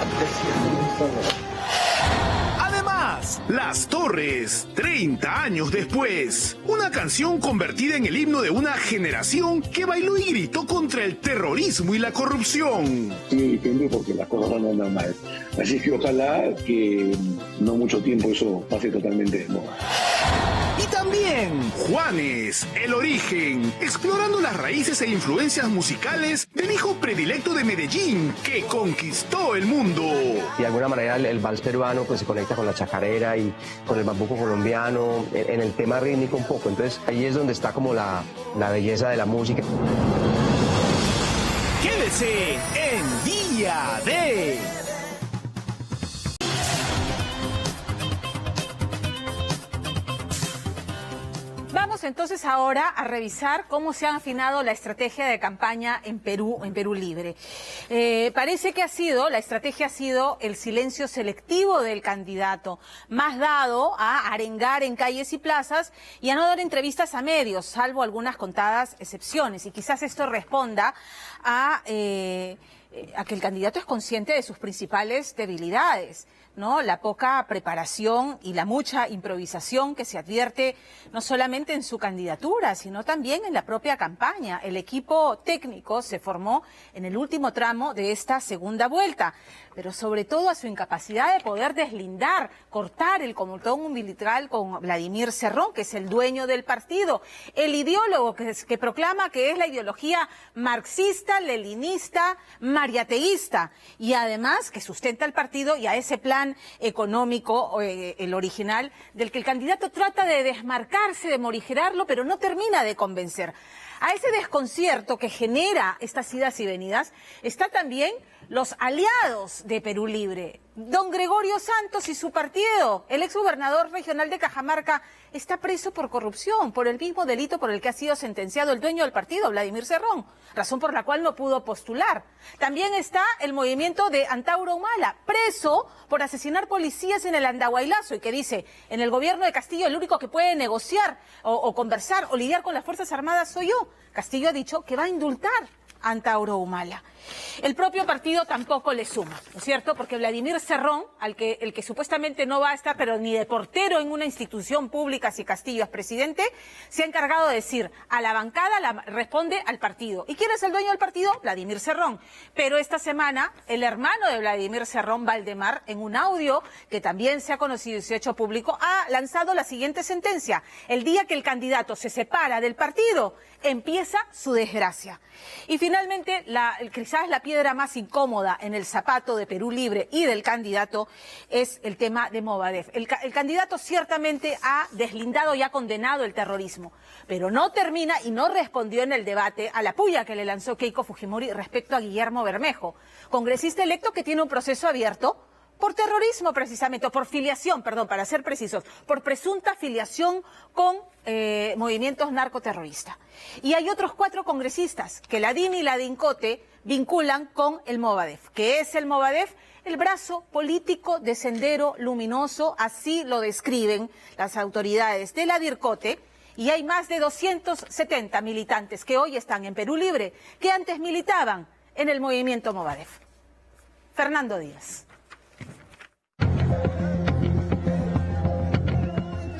Además, Las Torres, 30 años después, una canción convertida en el himno de una generación que bailó y gritó contra el terrorismo y la corrupción. Sigue diciendo porque las cosas van a andar mal. Así que ojalá que no mucho tiempo eso pase totalmente de moda. Y también Juanes, el origen, explorando las raíces e influencias musicales del hijo predilecto de Medellín que conquistó el mundo. De alguna manera el vals peruano pues se conecta con la chacarera y con el bambuco colombiano, en el tema rítmico un poco, entonces ahí es donde está como la belleza de la música. Quédese en Día D. Vamos entonces ahora a revisar cómo se ha afinado la estrategia de campaña en Perú Libre. Parece que la estrategia ha sido el silencio selectivo del candidato, más dado a arengar en calles y plazas y a no dar entrevistas a medios, salvo algunas contadas excepciones. Y quizás esto responda a que el candidato es consciente de sus principales debilidades, ¿no? La poca preparación y la mucha improvisación que se advierte no solamente en su candidatura, sino también en la propia campaña. El equipo técnico se formó en el último tramo de esta segunda vuelta, pero sobre todo a su incapacidad de poder deslindar, cortar el cordón umbilical con Vladimir Cerrón, que es el dueño del partido, el ideólogo que proclama que es la ideología marxista, leninista, mariateísta, y además que sustenta el partido y a ese plan económico, el original, del que el candidato trata de desmarcarse, de morigerarlo, pero no termina de convencer. A ese desconcierto que genera estas idas y venidas está también los aliados de Perú Libre. Don Gregorio Santos y su partido, el exgobernador regional de Cajamarca, está preso por corrupción, por el mismo delito por el que ha sido sentenciado el dueño del partido, Vladimir Cerrón, razón por la cual no pudo postular. También está el movimiento de Antauro Humala, preso por asesinar policías en el Andahuaylazo, y que dice, en el gobierno de Castillo el único que puede negociar o conversar o lidiar con las Fuerzas Armadas soy yo. Castillo ha dicho que va a indultar a Antauro Humala. El propio partido tampoco le suma, ¿no es cierto? Porque Vladimir Cerrón, el que supuestamente no va a estar, pero ni de portero en una institución pública si Castillo es presidente, se ha encargado de decir a la bancada, responde al partido. ¿Y quién es el dueño del partido? Vladimir Cerrón. Pero esta semana, el hermano de Vladimir Cerrón, Valdemar, en un audio que también se ha conocido y se ha hecho público, ha lanzado la siguiente sentencia: el día que el candidato se separa del partido, empieza su desgracia. Y finalmente, quizás la piedra más incómoda en el zapato de Perú Libre y del candidato es el tema de Movadef. El candidato ciertamente ha deslindado y ha condenado el terrorismo, pero no termina y no respondió en el debate a la puya que le lanzó Keiko Fujimori respecto a Guillermo Bermejo, congresista electo que tiene un proceso abierto por terrorismo precisamente, o por filiación, perdón, para ser precisos, por presunta filiación con movimientos narcoterroristas. Y hay otros 4 congresistas que la DIN y la DINCOTE vinculan con el Movadef. ¿Qué es el Movadef? El brazo político de Sendero Luminoso, así lo describen las autoridades de la DIRCOTE, y hay más de 270 militantes que hoy están en Perú Libre, que antes militaban en el movimiento Movadef. Fernando Díaz.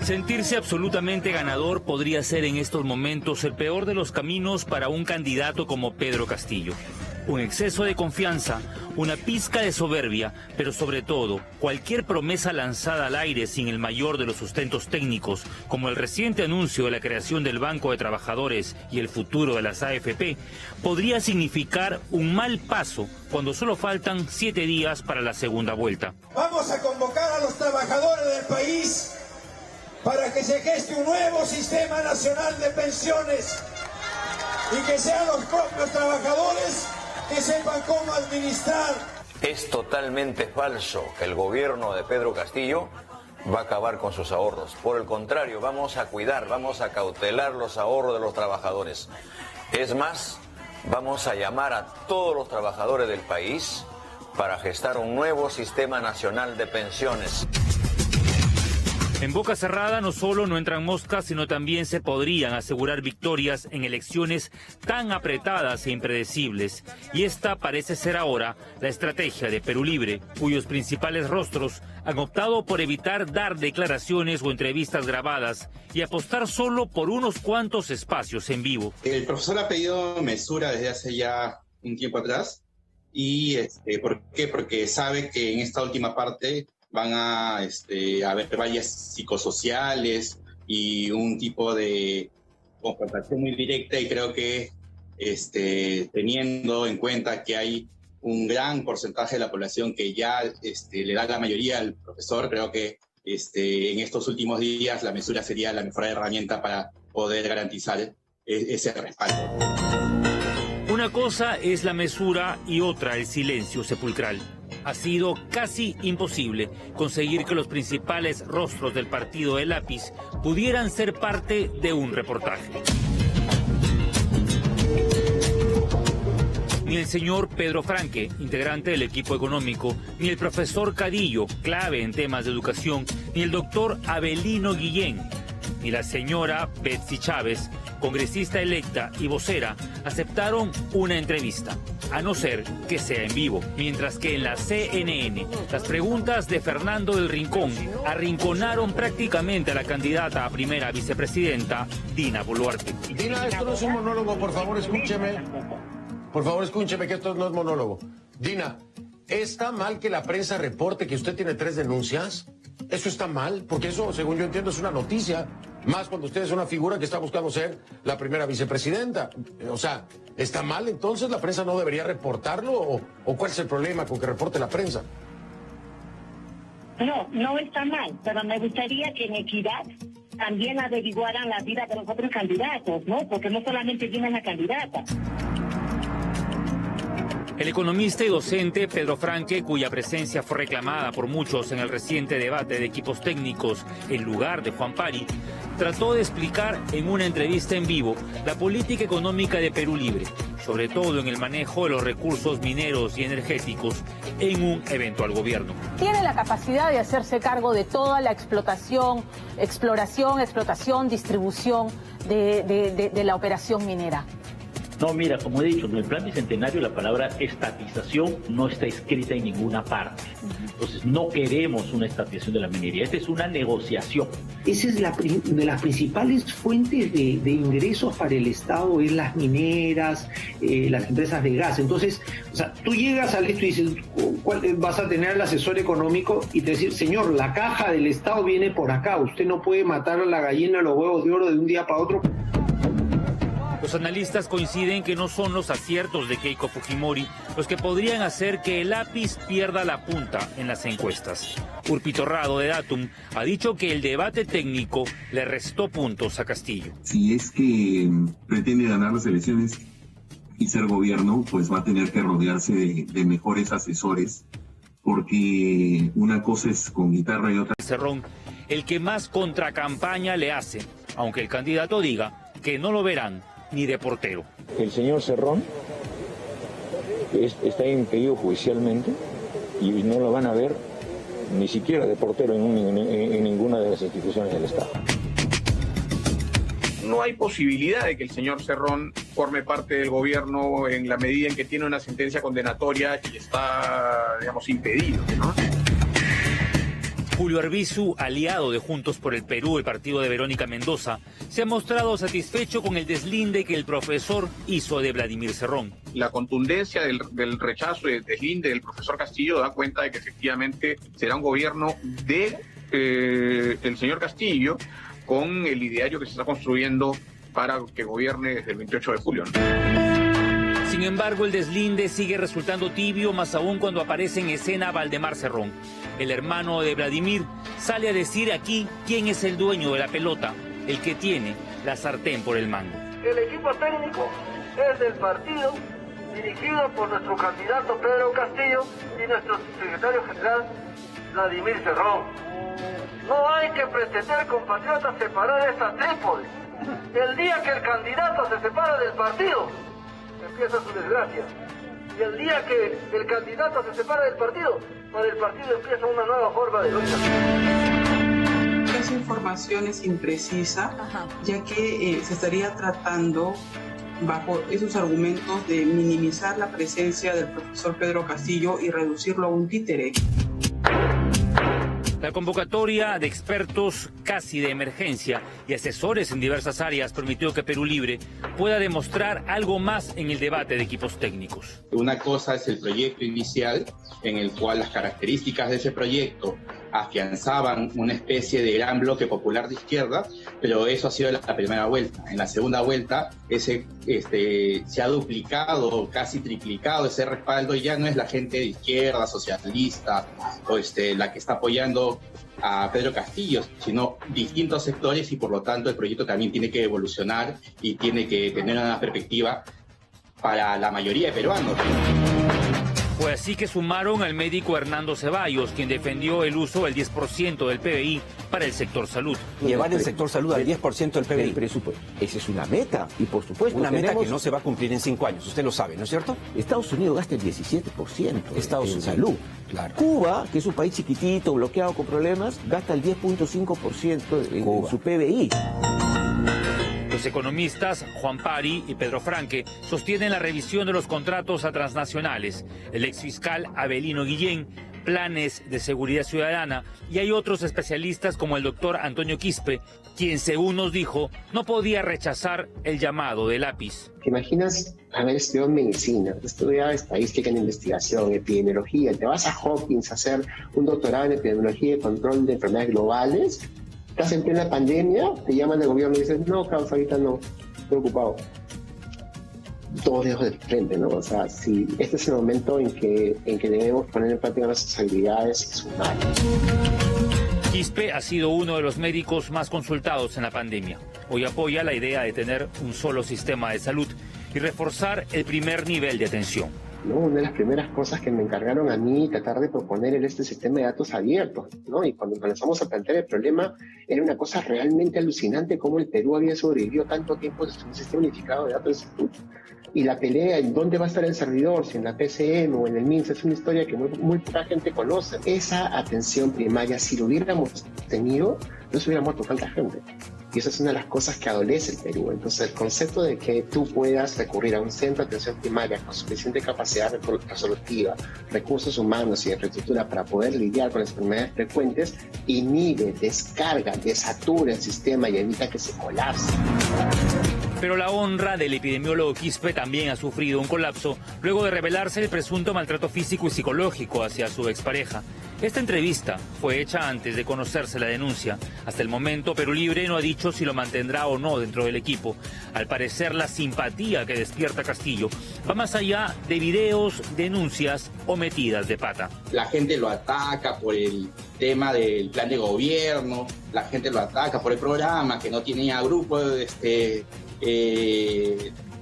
Sentirse absolutamente ganador podría ser en estos momentos el peor de los caminos para un candidato como Pedro Castillo. Un exceso de confianza, una pizca de soberbia, pero sobre todo, cualquier promesa lanzada al aire sin el mayor de los sustentos técnicos, como el reciente anuncio de la creación del Banco de Trabajadores y el futuro de las AFP, podría significar un mal paso cuando solo faltan 7 días para la segunda vuelta. Vamos a convocar a los trabajadores del país para que se geste un nuevo sistema nacional de pensiones y que sean los propios trabajadores que sepan cómo administrar. Es totalmente falso que el gobierno de Pedro Castillo va a acabar con sus ahorros. Por el contrario, vamos a cuidar, vamos a cautelar los ahorros de los trabajadores. Es más, vamos a llamar a todos los trabajadores del país para gestar un nuevo sistema nacional de pensiones. En boca cerrada no solo no entran moscas, sino también se podrían asegurar victorias en elecciones tan apretadas e impredecibles. Y esta parece ser ahora la estrategia de Perú Libre, cuyos principales rostros han optado por evitar dar declaraciones o entrevistas grabadas y apostar solo por unos cuantos espacios en vivo. El profesor ha pedido mesura desde hace ya un tiempo atrás. ¿Y por qué? Porque sabe que en esta última parte van a haber vallas psicosociales y un tipo de confrontación muy directa, y creo que teniendo en cuenta que hay un gran porcentaje de la población que ya le da la mayoría al profesor, creo que en estos últimos días la mesura sería la mejor herramienta para poder garantizar ese respaldo. Una cosa es la mesura y otra el silencio sepulcral. Ha sido casi imposible conseguir que los principales rostros del partido de Lápiz pudieran ser parte de un reportaje. Ni el señor Pedro Franque, integrante del equipo económico, ni el profesor Cadillo, clave en temas de educación, ni el doctor Abelino Guillén, ni la señora Betsy Chávez, congresista electa y vocera, aceptaron una entrevista, a no ser que sea en vivo. Mientras que en la CNN, las preguntas de Fernando del Rincón arrinconaron prácticamente a la candidata a primera vicepresidenta, Dina Boluarte. Dina, esto no es un monólogo, por favor, escúcheme. Por favor, escúcheme, que esto no es monólogo. Dina, ¿está mal que la prensa reporte que usted tiene 3 denuncias? ¿Eso está mal? Porque eso, según yo entiendo, es una noticia. Más cuando usted es una figura que está buscando ser la primera vicepresidenta. O sea, ¿está mal entonces? ¿La prensa no debería reportarlo? ¿O cuál es el problema con que reporte la prensa? No, no está mal, pero me gustaría que en Equidad también averiguaran la vida de los otros candidatos, ¿no? Porque no solamente viene la candidata. El economista y docente Pedro Franque, cuya presencia fue reclamada por muchos en el reciente debate de equipos técnicos en lugar de Juan Pari, trató de explicar en una entrevista en vivo la política económica de Perú Libre, sobre todo en el manejo de los recursos mineros y energéticos en un eventual gobierno. Tiene la capacidad de hacerse cargo de toda la explotación, distribución de la operación minera. No, mira, como he dicho, en el plan bicentenario la palabra estatización no está escrita en ninguna parte. Entonces no queremos una estatización de la minería, esta es una negociación. Esa es de las principales fuentes de ingresos para el Estado, es las mineras, las empresas de gas. Entonces, o sea, tú llegas al esto y dices, vas a tener al asesor económico y te decir, señor, la caja del Estado viene por acá, usted no puede matar a la gallina los huevos de oro de un día para otro. Los analistas coinciden que no son los aciertos de Keiko Fujimori los que podrían hacer que el Lápiz pierda la punta en las encuestas. Urpito Rado de Datum ha dicho que el debate técnico le restó puntos a Castillo. Si es que pretende ganar las elecciones y ser gobierno, pues va a tener que rodearse de mejores asesores, porque una cosa es con guitarra y otra... Cerrón, el que más contracampaña le hace, aunque el candidato diga que no lo verán ni de portero. El señor Cerrón está impedido judicialmente y no lo van a ver ni siquiera de portero en ninguna de las instituciones del Estado. No hay posibilidad de que el señor Cerrón forme parte del gobierno en la medida en que tiene una sentencia condenatoria y está, digamos, impedido, ¿no? Julio Arbizu, aliado de Juntos por el Perú, el partido de Verónica Mendoza, se ha mostrado satisfecho con el deslinde que el profesor hizo de Vladimir Cerrón. La contundencia del rechazo y del deslinde del profesor Castillo da cuenta de que efectivamente será un gobierno de el señor Castillo con el ideario que se está construyendo para que gobierne desde el 28 de julio, ¿no? Sin embargo, el deslinde sigue resultando tibio, más aún cuando aparece en escena Valdemar Cerrón. El hermano de Vladimir sale a decir aquí quién es el dueño de la pelota, el que tiene la sartén por el mango. El equipo técnico es del partido, dirigido por nuestro candidato Pedro Castillo y nuestro secretario general Vladimir Cerrón. No hay que pretender, compatriotas, separar esta trípode. El día que el candidato se separa del partido, empieza su desgracia. Y el día que el candidato se separa del partido, para el partido empieza una nueva forma de lucha. Esa información es imprecisa, ya que se estaría tratando bajo esos argumentos de minimizar la presencia del profesor Pedro Castillo y reducirlo a un títere. La convocatoria de expertos casi de emergencia y asesores en diversas áreas permitió que Perú Libre pueda demostrar algo más en el debate de equipos técnicos. Una cosa es el proyecto inicial, en el cual las características de ese proyecto afianzaban una especie de gran bloque popular de izquierda, pero eso ha sido la primera vuelta. En la segunda vuelta se ha duplicado, casi triplicado ese respaldo, y ya no es la gente de izquierda, socialista, o la que está apoyando a Pedro Castillo, sino distintos sectores, y por lo tanto el proyecto también tiene que evolucionar y tiene que tener una perspectiva para la mayoría de peruanos. Fue así que sumaron al médico Hernando Ceballos, quien defendió el uso del 10% del PBI para el sector salud. Llevar el sector salud al 10% del PBI. El presupuesto. Esa es una meta. Y por supuesto, una meta que no se va a cumplir en 5 años. Usted lo sabe, ¿no es cierto? Estados Unidos gasta el 17% en salud. Claro. Cuba, que es un país chiquitito, bloqueado con problemas, gasta el 10.5% en su PBI. Los economistas Juan Pari y Pedro Franque sostienen la revisión de los contratos a transnacionales, el exfiscal Abelino Guillén, planes de seguridad ciudadana, y hay otros especialistas como el doctor Antonio Quispe, quien según nos dijo no podía rechazar el llamado del lápiz. ¿Te imaginas haber estudiado medicina, estudiado estadística en investigación, epidemiología, te vas a Hopkins a hacer un doctorado en epidemiología y control de enfermedades globales? Estás en plena pandemia, te llaman del gobierno y dices, no, Carlos, ahorita no, estoy ocupado. Todos dedos de frente, ¿no? O sea, si este es el momento en que debemos poner en práctica nuestras habilidades y sumar. Quispe ha sido uno de los médicos más consultados en la pandemia. Hoy apoya la idea de tener un solo sistema de salud y reforzar el primer nivel de atención. ¿No? Una de las primeras cosas que me encargaron a mí, tratar de proponer este sistema de datos abiertos, ¿no? Y cuando comenzamos a plantear el problema, era una cosa realmente alucinante cómo el Perú había sobrevivido tanto tiempo sin un sistema unificado de datos de salud. Y la pelea en dónde va a estar el servidor, si en la PCM o en el MINSA, es una historia que muy poca gente conoce. Esa atención primaria, si lo hubiéramos tenido, no se hubiera muerto tanta gente. Y esa es una de las cosas que adolece el Perú. Entonces, el concepto de que tú puedas recurrir a un centro de atención primaria con suficiente capacidad resolutiva, recursos humanos y infraestructura para poder lidiar con las enfermedades frecuentes, inhibe, descarga, desatura el sistema y evita que se colapse. Pero la honra del epidemiólogo Quispe también ha sufrido un colapso luego de revelarse el presunto maltrato físico y psicológico hacia su expareja. Esta entrevista fue hecha antes de conocerse la denuncia. Hasta el momento, Perú Libre no ha dicho si lo mantendrá o no dentro del equipo. Al parecer, la simpatía que despierta Castillo va más allá de videos, denuncias o metidas de pata. La gente lo ataca por el tema del plan de gobierno, la gente lo ataca por el programa, que no tenía grupo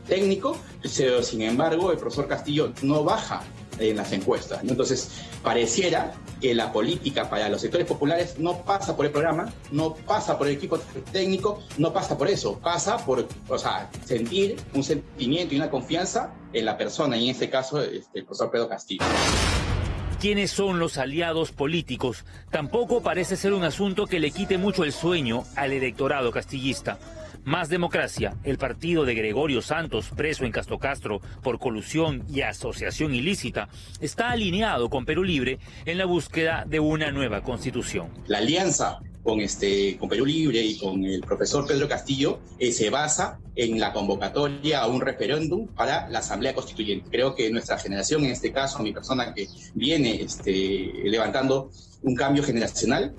técnico, pero sin embargo el profesor Castillo no baja en las encuestas, ¿no? Entonces pareciera que la política para los sectores populares no pasa por el programa, no pasa por el equipo técnico, no pasa por eso, pasa por sentir un sentimiento y una confianza en la persona, y en este caso el profesor Pedro Castillo. ¿Quiénes son los aliados políticos? Tampoco parece ser un asunto que le quite mucho el sueño al electorado castillista. Más Democracia, el partido de Gregorio Santos, preso en Castro por colusión y asociación ilícita, está alineado con Perú Libre en la búsqueda de una nueva constitución. La alianza con Perú Libre y con el profesor Pedro Castillo se basa en la convocatoria a un referéndum para la Asamblea Constituyente. Creo que nuestra generación, en este caso, mi persona que viene levantando un cambio generacional,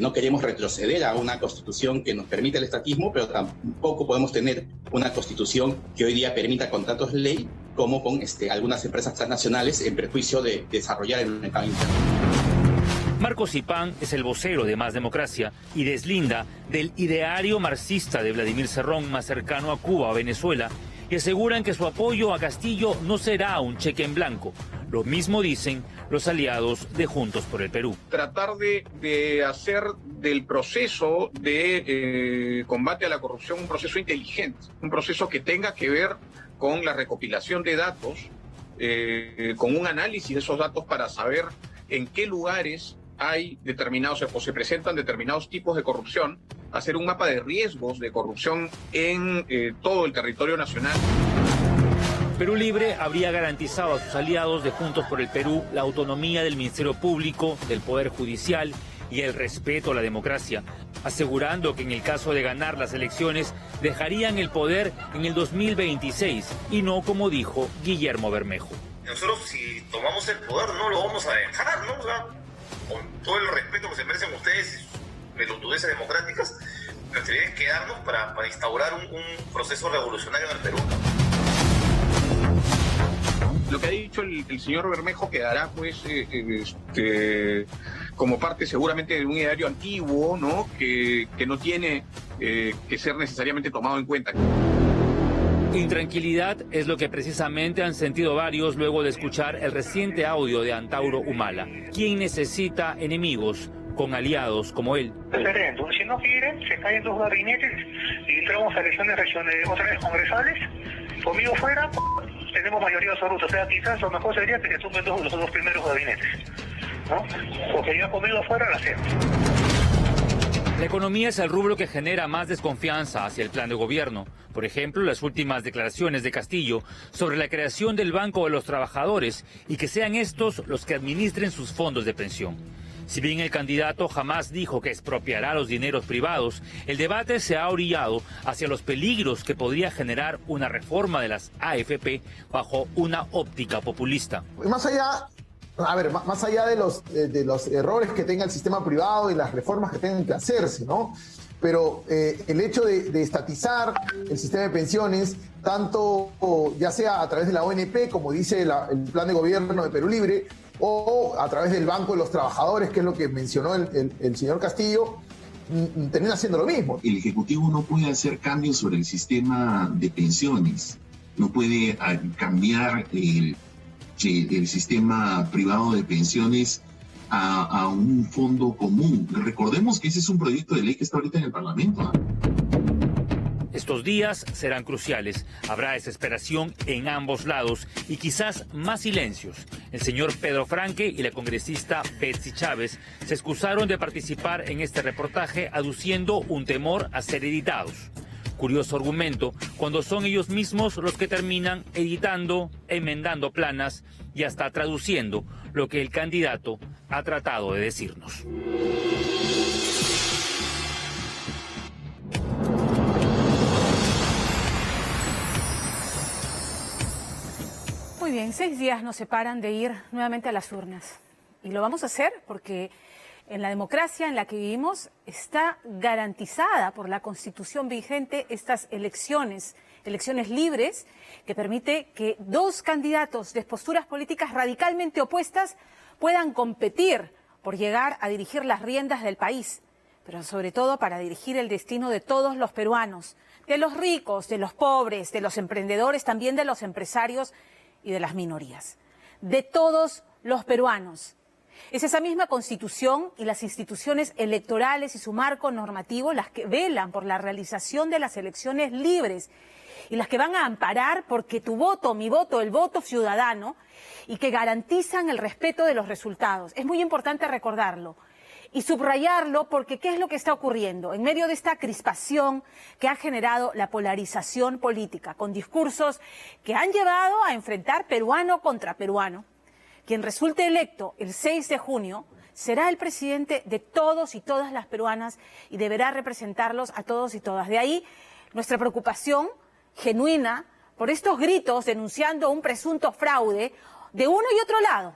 no queremos retroceder a una constitución que nos permita el estatismo, pero tampoco podemos tener una constitución que hoy día permita contratos de ley, como con algunas empresas transnacionales, en perjuicio de desarrollar el mercado interno. Marcos Zipán es el vocero de Más Democracia y deslinda del ideario marxista de Vladimir Cerrón, más cercano a Cuba o Venezuela, y aseguran que su apoyo a Castillo no será un cheque en blanco. Lo mismo dicen los aliados de Juntos por el Perú. Tratar de hacer del proceso de combate a la corrupción un proceso inteligente, un proceso que tenga que ver con la recopilación de datos, con un análisis de esos datos para saber en qué lugares hay determinados o se presentan determinados tipos de corrupción, hacer un mapa de riesgos de corrupción en todo el territorio nacional. Perú Libre habría garantizado a sus aliados de Juntos por el Perú la autonomía del Ministerio Público, del Poder Judicial y el respeto a la democracia, asegurando que en el caso de ganar las elecciones dejarían el poder en el 2026 y no como dijo Guillermo Bermejo. Nosotros si tomamos el poder no lo vamos a dejar, ¿no? O sea, con todo el respeto que se merecen ustedes y sus pelotudeces democráticas, nuestra idea es quedarnos para instaurar un proceso revolucionario en el Perú. Lo que ha dicho el señor Bermejo quedará pues como parte seguramente de un ideario antiguo, ¿no? Que no tiene que ser necesariamente tomado en cuenta. Intranquilidad es lo que precisamente han sentido varios luego de escuchar el reciente audio de Antauro Humala. ¿Quién necesita enemigos con aliados como él? Referéndum. Si no quieren, se caen 2 gabinetes y entramos a elecciones regionales, otra vez congresales. Conmigo fuera, tenemos mayoría absoluta. O sea, quizás lo mejor sería que se sumen los 2 primeros gabinetes, ¿no? Porque ya conmigo fuera la hacemos. La economía es el rubro que genera más desconfianza hacia el plan de gobierno. Por ejemplo, las últimas declaraciones de Castillo sobre la creación del Banco de los Trabajadores y que sean estos los que administren sus fondos de pensión. Si bien el candidato jamás dijo que expropiará los dineros privados, el debate se ha orillado hacia los peligros que podría generar una reforma de las AFP bajo una óptica populista. Más allá de los errores que tenga el sistema privado y las reformas que tengan que hacerse, ¿no? Pero el hecho de estatizar el sistema de pensiones, tanto ya sea a través de la ONP, como dice el plan de gobierno de Perú Libre, o a través del Banco de los Trabajadores, que es lo que mencionó el señor Castillo, termina haciendo lo mismo. El Ejecutivo no puede hacer cambios sobre el sistema de pensiones, no puede cambiar el sistema privado de pensiones a un fondo común. Recordemos que ese es un proyecto de ley que está ahorita en el Parlamento. Estos días serán cruciales. Habrá desesperación en ambos lados y quizás más silencios. El señor Pedro Franque y la congresista Betsy Chávez se excusaron de participar en este reportaje aduciendo un temor a ser editados. Curioso argumento cuando son ellos mismos los que terminan editando, enmendando planas y hasta traduciendo lo que el candidato ha tratado de decirnos. Muy bien, 6 días nos separan de ir nuevamente a las urnas. Y lo vamos a hacer porque en la democracia en la que vivimos está garantizada por la Constitución vigente estas elecciones libres, que permite que 2 candidatos de posturas políticas radicalmente opuestas puedan competir por llegar a dirigir las riendas del país, pero sobre todo para dirigir el destino de todos los peruanos, de los ricos, de los pobres, de los emprendedores, también de los empresarios y de las minorías, de todos los peruanos. Es esa misma Constitución y las instituciones electorales y su marco normativo las que velan por la realización de las elecciones libres y las que van a amparar porque tu voto, mi voto, el voto ciudadano, y que garantizan el respeto de los resultados. Es muy importante recordarlo y subrayarlo porque ¿qué es lo que está ocurriendo? En medio de esta crispación que ha generado la polarización política, con discursos que han llevado a enfrentar peruano contra peruano, quien resulte electo el 6 de junio será el presidente de todos y todas las peruanas y deberá representarlos a todos y todas. De ahí nuestra preocupación genuina por estos gritos denunciando un presunto fraude de uno y otro lado,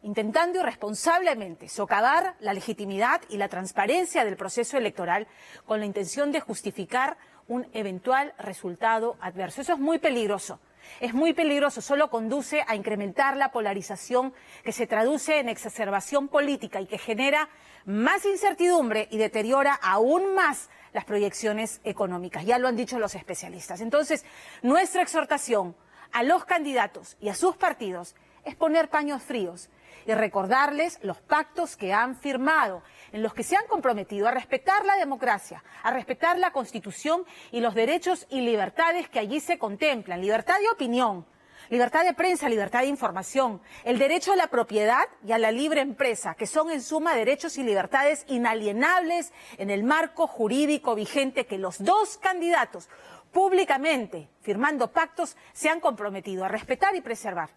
intentando irresponsablemente socavar la legitimidad y la transparencia del proceso electoral con la intención de justificar un eventual resultado adverso. Eso es muy peligroso. Es muy peligroso, solo conduce a incrementar la polarización que se traduce en exacerbación política y que genera más incertidumbre y deteriora aún más las proyecciones económicas. Ya lo han dicho los especialistas. Entonces, nuestra exhortación a los candidatos y a sus partidos es poner paños fríos, y recordarles los pactos que han firmado, en los que se han comprometido a respetar la democracia, a respetar la Constitución y los derechos y libertades que allí se contemplan, libertad de opinión, libertad de prensa, libertad de información, el derecho a la propiedad y a la libre empresa, que son en suma derechos y libertades inalienables en el marco jurídico vigente que los dos candidatos públicamente, firmando pactos, se han comprometido a respetar y preservar.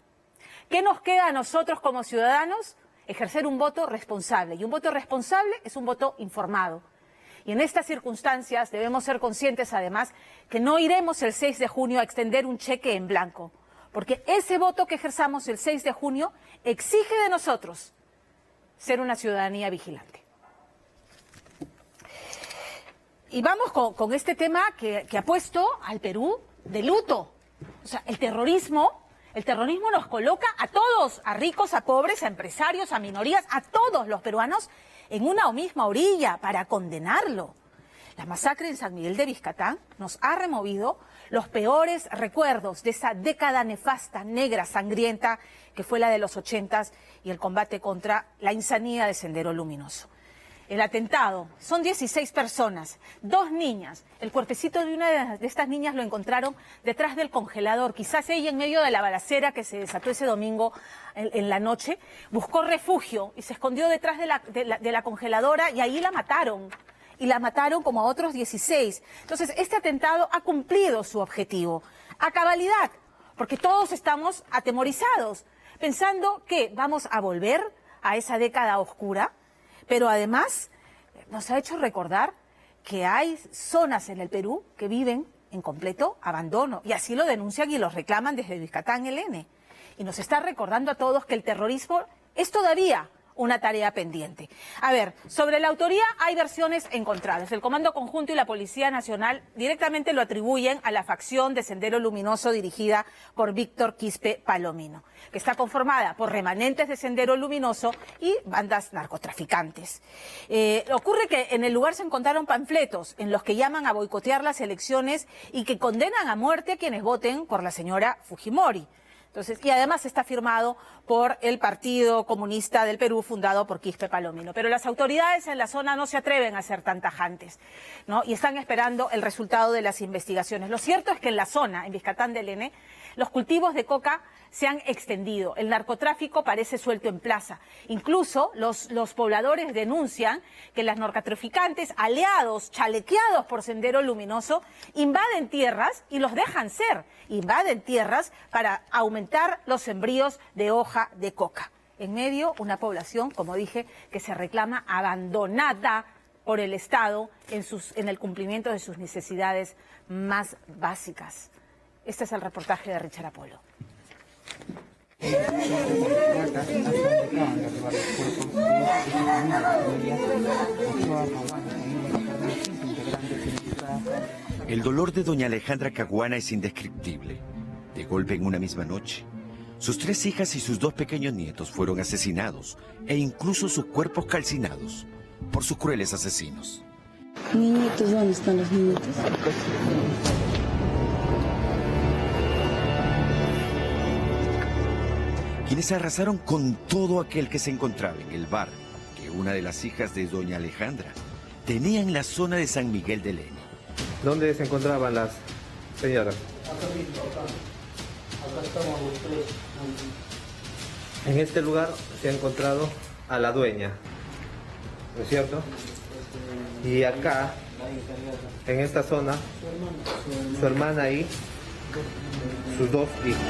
¿Qué nos queda a nosotros como ciudadanos? Ejercer un voto responsable. Y un voto responsable es un voto informado. Y en estas circunstancias debemos ser conscientes, además, que no iremos el 6 de junio a extender un cheque en blanco. Porque ese voto que ejerzamos el 6 de junio exige de nosotros ser una ciudadanía vigilante. Y vamos con este tema que ha puesto al Perú de luto. O sea, el terrorismo nos coloca a todos, a ricos, a pobres, a empresarios, a minorías, a todos los peruanos en una misma orilla para condenarlo. La masacre en San Miguel de Vizcatán nos ha removido los peores recuerdos de esa década nefasta, negra, sangrienta, que fue la de los 80s y el combate contra la insanía de Sendero Luminoso. El atentado, son 16 personas, 2 niñas. El cuerpecito de una de estas niñas lo encontraron detrás del congelador. Quizás ella, en medio de la balacera que se desató ese domingo en la noche, buscó refugio y se escondió detrás de la congeladora y ahí la mataron. Y la mataron como a otros 16. Entonces, este atentado ha cumplido su objetivo a cabalidad, porque todos estamos atemorizados, pensando que vamos a volver a esa década oscura, pero además nos ha hecho recordar que hay zonas en el Perú que viven en completo abandono, y así lo denuncian y lo reclaman desde Vizcatán LN. Y nos está recordando a todos que el terrorismo es todavía una tarea pendiente. A ver, sobre la autoría hay versiones encontradas. El Comando Conjunto y la Policía Nacional directamente lo atribuyen a la facción de Sendero Luminoso dirigida por Víctor Quispe Palomino, que está conformada por remanentes de Sendero Luminoso y bandas narcotraficantes. Ocurre que en el lugar se encontraron panfletos en los que llaman a boicotear las elecciones y que condenan a muerte a quienes voten por la señora Fujimori. Entonces, y además está firmado por el Partido Comunista del Perú, fundado por Quispe Palomino. Pero las autoridades en la zona no se atreven a ser tan tajantes, ¿no? Y están esperando el resultado de las investigaciones. Lo cierto es que en la zona, en Vizcatán del N, los cultivos de coca se han extendido. El narcotráfico parece suelto en plaza. Incluso los pobladores denuncian que los narcotraficantes, aliados, chalequeados por Sendero Luminoso, invaden tierras y los dejan ser. Invaden tierras para aumentar los sembríos de hoja de coca. En medio, una población, como dije, que se reclama abandonada por el Estado en el cumplimiento de sus necesidades más básicas. Este es el reportaje de Richard Apolo. El dolor de doña Alejandra Caguana es indescriptible. De golpe en una misma noche, sus 3 hijas y sus 2 pequeños nietos fueron asesinados e incluso sus cuerpos calcinados por sus crueles asesinos. Niñitos, ¿dónde están los niñitos? Quienes arrasaron con todo aquel que se encontraba en el bar que una de las hijas de doña Alejandra tenía en la zona de San Miguel del N. ¿Dónde se encontraban las señoras? En este lugar se ha encontrado a la dueña, ¿no es cierto? Y acá, en esta zona, su hermana y sus 2 hijos.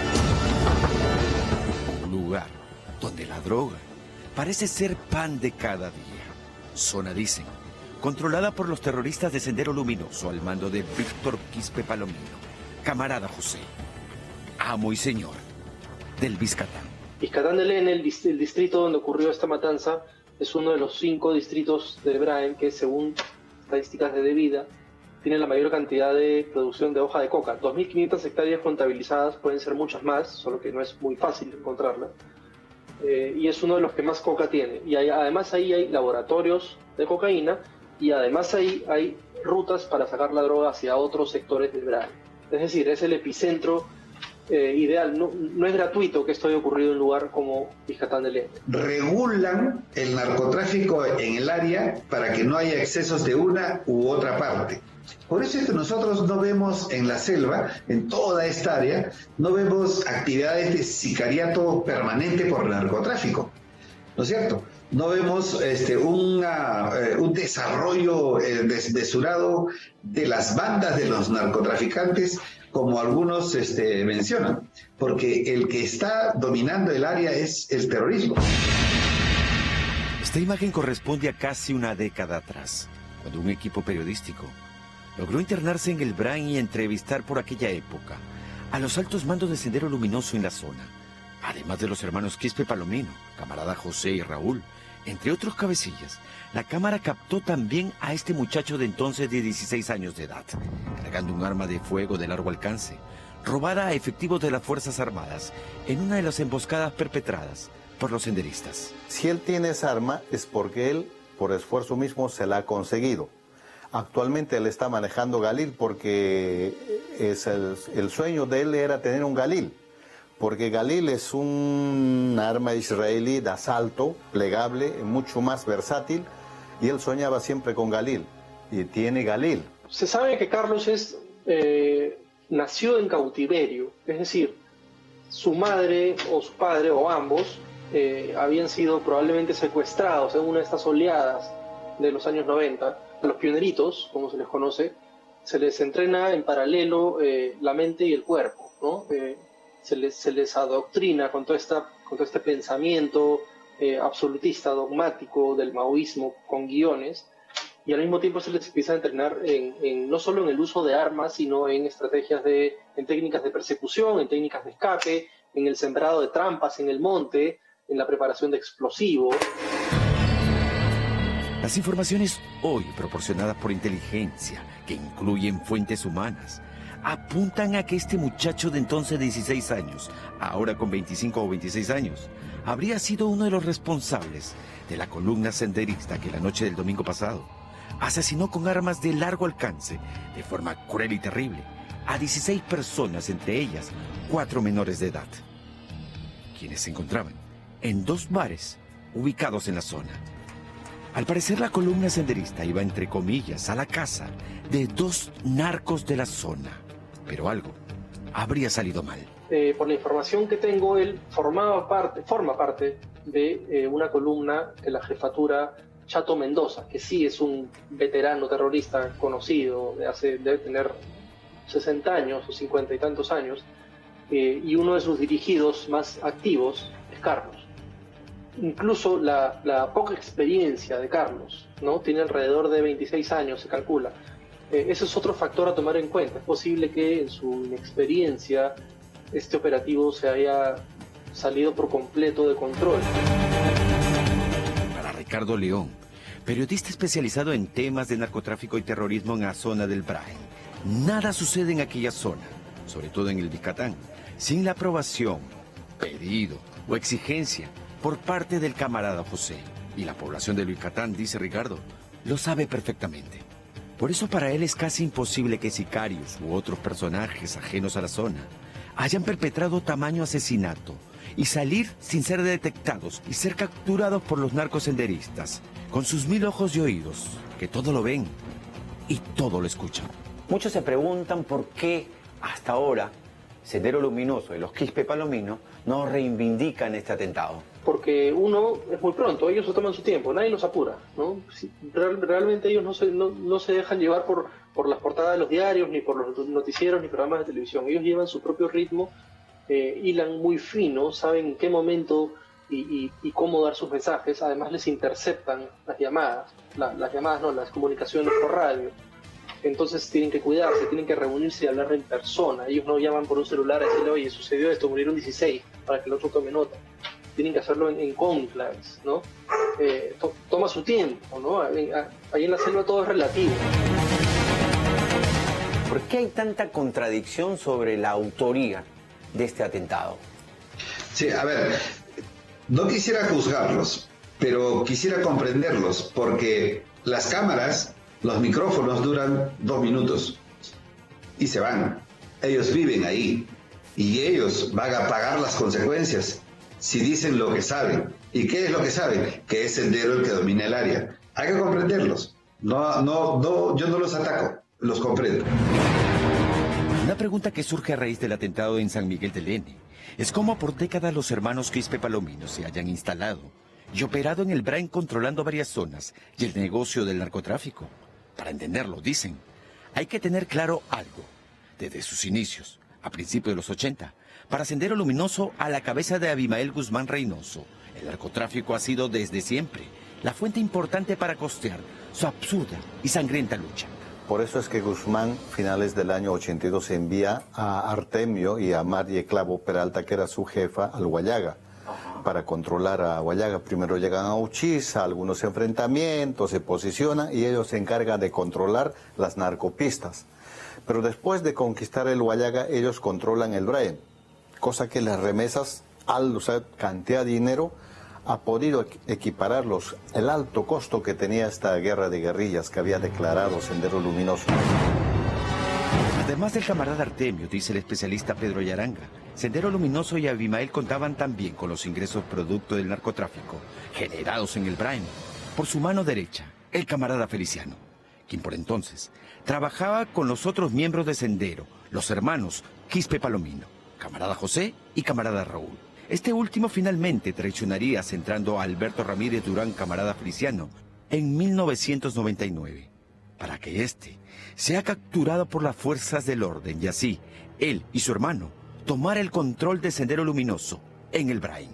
Lugar donde la droga parece ser pan de cada día. Zona, dicen, controlada por los terroristas de Sendero Luminoso al mando de Víctor Quispe Palomino, camarada José, amo y señor del Vizcatán. Vizcatán del N, el distrito donde ocurrió esta matanza, es uno de los 5 distritos del Braem que, según estadísticas de Devida, tienen la mayor cantidad de producción de hoja de coca. 2.500 hectáreas contabilizadas, pueden ser muchas más, solo que no es muy fácil encontrarla. Y es uno de los que más coca tiene. Y además ahí hay laboratorios de cocaína y además ahí hay rutas para sacar la droga hacia otros sectores del Braem. Es decir, es el epicentro ideal. No es gratuito que esto haya ocurrido en un lugar como Ixcatán del Este. Regulan el narcotráfico en el área para que no haya excesos de una u otra parte. Por eso es que nosotros no vemos en la selva, en toda esta área, no vemos actividades de sicariato permanente por el narcotráfico, ¿no es cierto? No vemos un desarrollo desmesurado de las bandas de los narcotraficantes, como algunos mencionan, porque el que está dominando el área es el terrorismo. Esta imagen corresponde a casi una década atrás, cuando un equipo periodístico logró internarse en el Brain y entrevistar por aquella época a los altos mandos de Sendero Luminoso en la zona, además de los hermanos Quispe Palomino, camarada José y Raúl, entre otros cabecillas. La cámara captó también a este muchacho de entonces de 16 años de edad, cargando un arma de fuego de largo alcance, robada a efectivos de las Fuerzas Armadas en una de las emboscadas perpetradas por los senderistas. Si él tiene esa arma es porque él, por esfuerzo mismo, se la ha conseguido. Actualmente él está manejando Galil porque el sueño de él era tener un Galil, porque Galil es un arma israelí de asalto, plegable, mucho más versátil, y él soñaba siempre con Galil, y tiene Galil. Se sabe que Carlos nació en cautiverio, es decir, su madre o su padre o ambos habían sido probablemente secuestrados en una de estas oleadas de los años 90. A los pioneritos, como se les conoce, se les entrena en paralelo la mente y el cuerpo, ¿no? Se les adoctrina con todo este pensamiento absolutista, dogmático del maoísmo, con guiones, y al mismo tiempo se les empieza a entrenar no solo en el uso de armas, sino en estrategias en técnicas de persecución, en técnicas de escape, en el sembrado de trampas en el monte, en la preparación de explosivos. Las informaciones hoy proporcionadas por inteligencia, que incluyen fuentes humanas, apuntan a que este muchacho de entonces de 16 años, ahora con 25 o 26 años, habría sido uno de los responsables de la columna senderista que la noche del domingo pasado asesinó con armas de largo alcance, de forma cruel y terrible, a 16 personas, entre ellas 4 menores de edad, quienes se encontraban en 2 bares ubicados en la zona. Al parecer, la columna senderista iba, entre comillas, a la casa de 2 narcos de la zona. Pero algo habría salido mal. Por la información que tengo, él forma parte de una columna de la jefatura Chato Mendoza, que sí es un veterano terrorista conocido, debe tener 60 años o 50 y tantos años, y uno de sus dirigidos más activos es Carlos. Incluso la poca experiencia de Carlos, ¿no? Tiene alrededor de 26 años, se calcula. Ese es otro factor a tomar en cuenta. Es posible que en su inexperiencia este operativo se haya salido por completo de control. Para Ricardo León, periodista especializado en temas de narcotráfico y terrorismo en la zona del Brain, nada sucede en aquella zona, sobre todo en el Ixcatán, sin la aprobación, pedido o exigencia por parte del camarada José. Y la población de Ixcatán, dice Ricardo, lo sabe perfectamente. Por eso para él es casi imposible que sicarios u otros personajes ajenos a la zona hayan perpetrado tamaño asesinato y salir sin ser detectados y ser capturados por los narcosenderistas, con sus 1000 ojos y oídos, que todo lo ven y todo lo escuchan. Muchos se preguntan por qué hasta ahora Sendero Luminoso y los Quispe Palomino no reivindican este atentado. Porque uno, es muy pronto, ellos se toman su tiempo, nadie los apura, ¿no? Realmente ellos no se dejan llevar por las portadas de los diarios, ni por los noticieros, ni programas de televisión. Ellos llevan su propio ritmo, hilan muy fino, saben en qué momento y cómo dar sus mensajes. Además les interceptan las llamadas, las comunicaciones por radio. Entonces tienen que cuidarse, tienen que reunirse y hablar en persona. Ellos no llaman por un celular a decirle, oye, sucedió esto, murieron 16, para que el otro tome nota. Tienen que hacerlo en cónclaves, ¿no? Toma su tiempo, ¿no? Ahí en la selva todo es relativo. ¿Por qué hay tanta contradicción sobre la autoría de este atentado? Sí, a ver, no quisiera juzgarlos, pero quisiera comprenderlos, porque las cámaras, los micrófonos duran 2 minutos y se van. Ellos viven ahí. y ellos van a pagar las consecuencias si dicen lo que saben. ¿Y qué es lo que saben? Que es Sendero el que domina el área. Hay que comprenderlos. No, yo no los ataco, los comprendo. Una pregunta que surge a raíz del atentado en San Miguel del N es cómo por décadas los hermanos Quispe Palomino se hayan instalado y operado en el Brain controlando varias zonas y el negocio del narcotráfico. Para entenderlo, dicen, hay que tener claro algo. Desde sus inicios, a principios de los 80, para Sendero Luminoso a la cabeza de Abimael Guzmán Reynoso, el narcotráfico ha sido desde siempre la fuente importante para costear su absurda y sangrienta lucha. Por eso es que Guzmán, finales del año 82, envía a Artemio y a María Clavo Peralta, que era su jefa, al Huallaga, para controlar a Huallaga. Primero llegan a Uchiza, algunos enfrentamientos, se posicionan y ellos se encargan de controlar las narcopistas. Pero después de conquistar el Huallaga, ellos controlan el Brain, cosa que las remesas, al usar cantidad de dinero, ha podido equiparar el alto costo que tenía esta guerra de guerrillas que había declarado Sendero Luminoso. Además del camarada Artemio, dice el especialista Pedro Yaranga, Sendero Luminoso y Abimael contaban también con los ingresos producto del narcotráfico, generados en el Brain, por su mano derecha, el camarada Feliciano, quien por entonces trabajaba con los otros miembros de Sendero, los hermanos Quispe Palomino, camarada José y camarada Raúl. Este último finalmente traicionaría centrando a Alberto Ramírez Durán, camarada Feliciano, en 1999, para que éste sea capturado por las fuerzas del orden y así, él y su hermano, tomar el control de Sendero Luminoso en el Brain.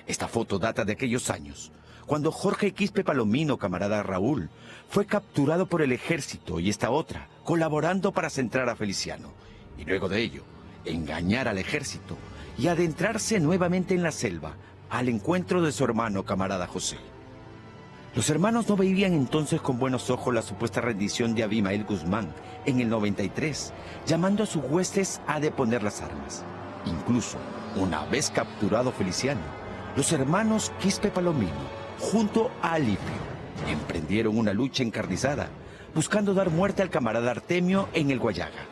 Esta foto data de aquellos años, cuando Jorge Quispe Palomino, camarada Raúl, fue capturado por el ejército y esta otra, colaborando para centrar a Feliciano, y luego de ello, engañar al ejército y adentrarse nuevamente en la selva al encuentro de su hermano camarada José. Los hermanos no veían entonces con buenos ojos la supuesta rendición de Abimael Guzmán en el 93, llamando a sus huestes a deponer las armas. Incluso, una vez capturado Feliciano, los hermanos Quispe Palomino, junto a Alipio, emprendieron una lucha encarnizada, buscando dar muerte al camarada Artemio en el Huallaga.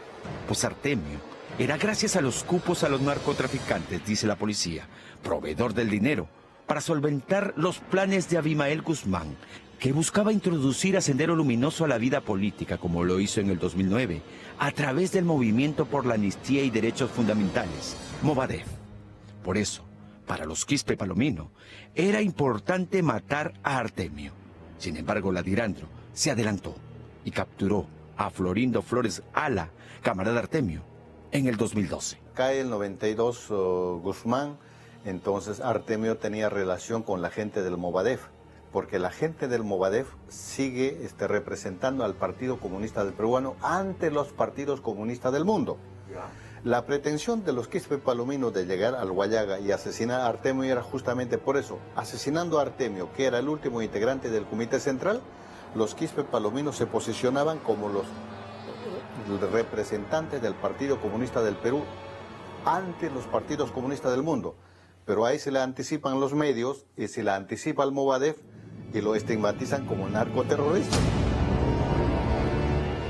Pues Artemio era gracias a los cupos a los narcotraficantes, dice la policía, proveedor del dinero, para solventar los planes de Abimael Guzmán, que buscaba introducir a Sendero Luminoso a la vida política, como lo hizo en el 2009, a través del Movimiento por la Amnistía y Derechos Fundamentales, Movadef. Por eso, para los Quispe Palomino, era importante matar a Artemio. Sin embargo, la Dirandro se adelantó y capturó a Florindo Flores Ala, camarada Artemio, en el 2012. Cae el 92 Guzmán, entonces Artemio tenía relación con la gente del Movadef, porque la gente del Movadef sigue representando al Partido Comunista del Peruano ante los partidos comunistas del mundo. La pretensión de los Quispe Palomino de llegar al Huallaga y asesinar a Artemio era justamente por eso. Asesinando a Artemio, que era el último integrante del Comité Central, los Quispe Palomino se posicionaban como los representantes del Partido Comunista del Perú ante los partidos comunistas del mundo. Pero ahí se le anticipan los medios y se le anticipa al Movadef y lo estigmatizan como narcoterrorista.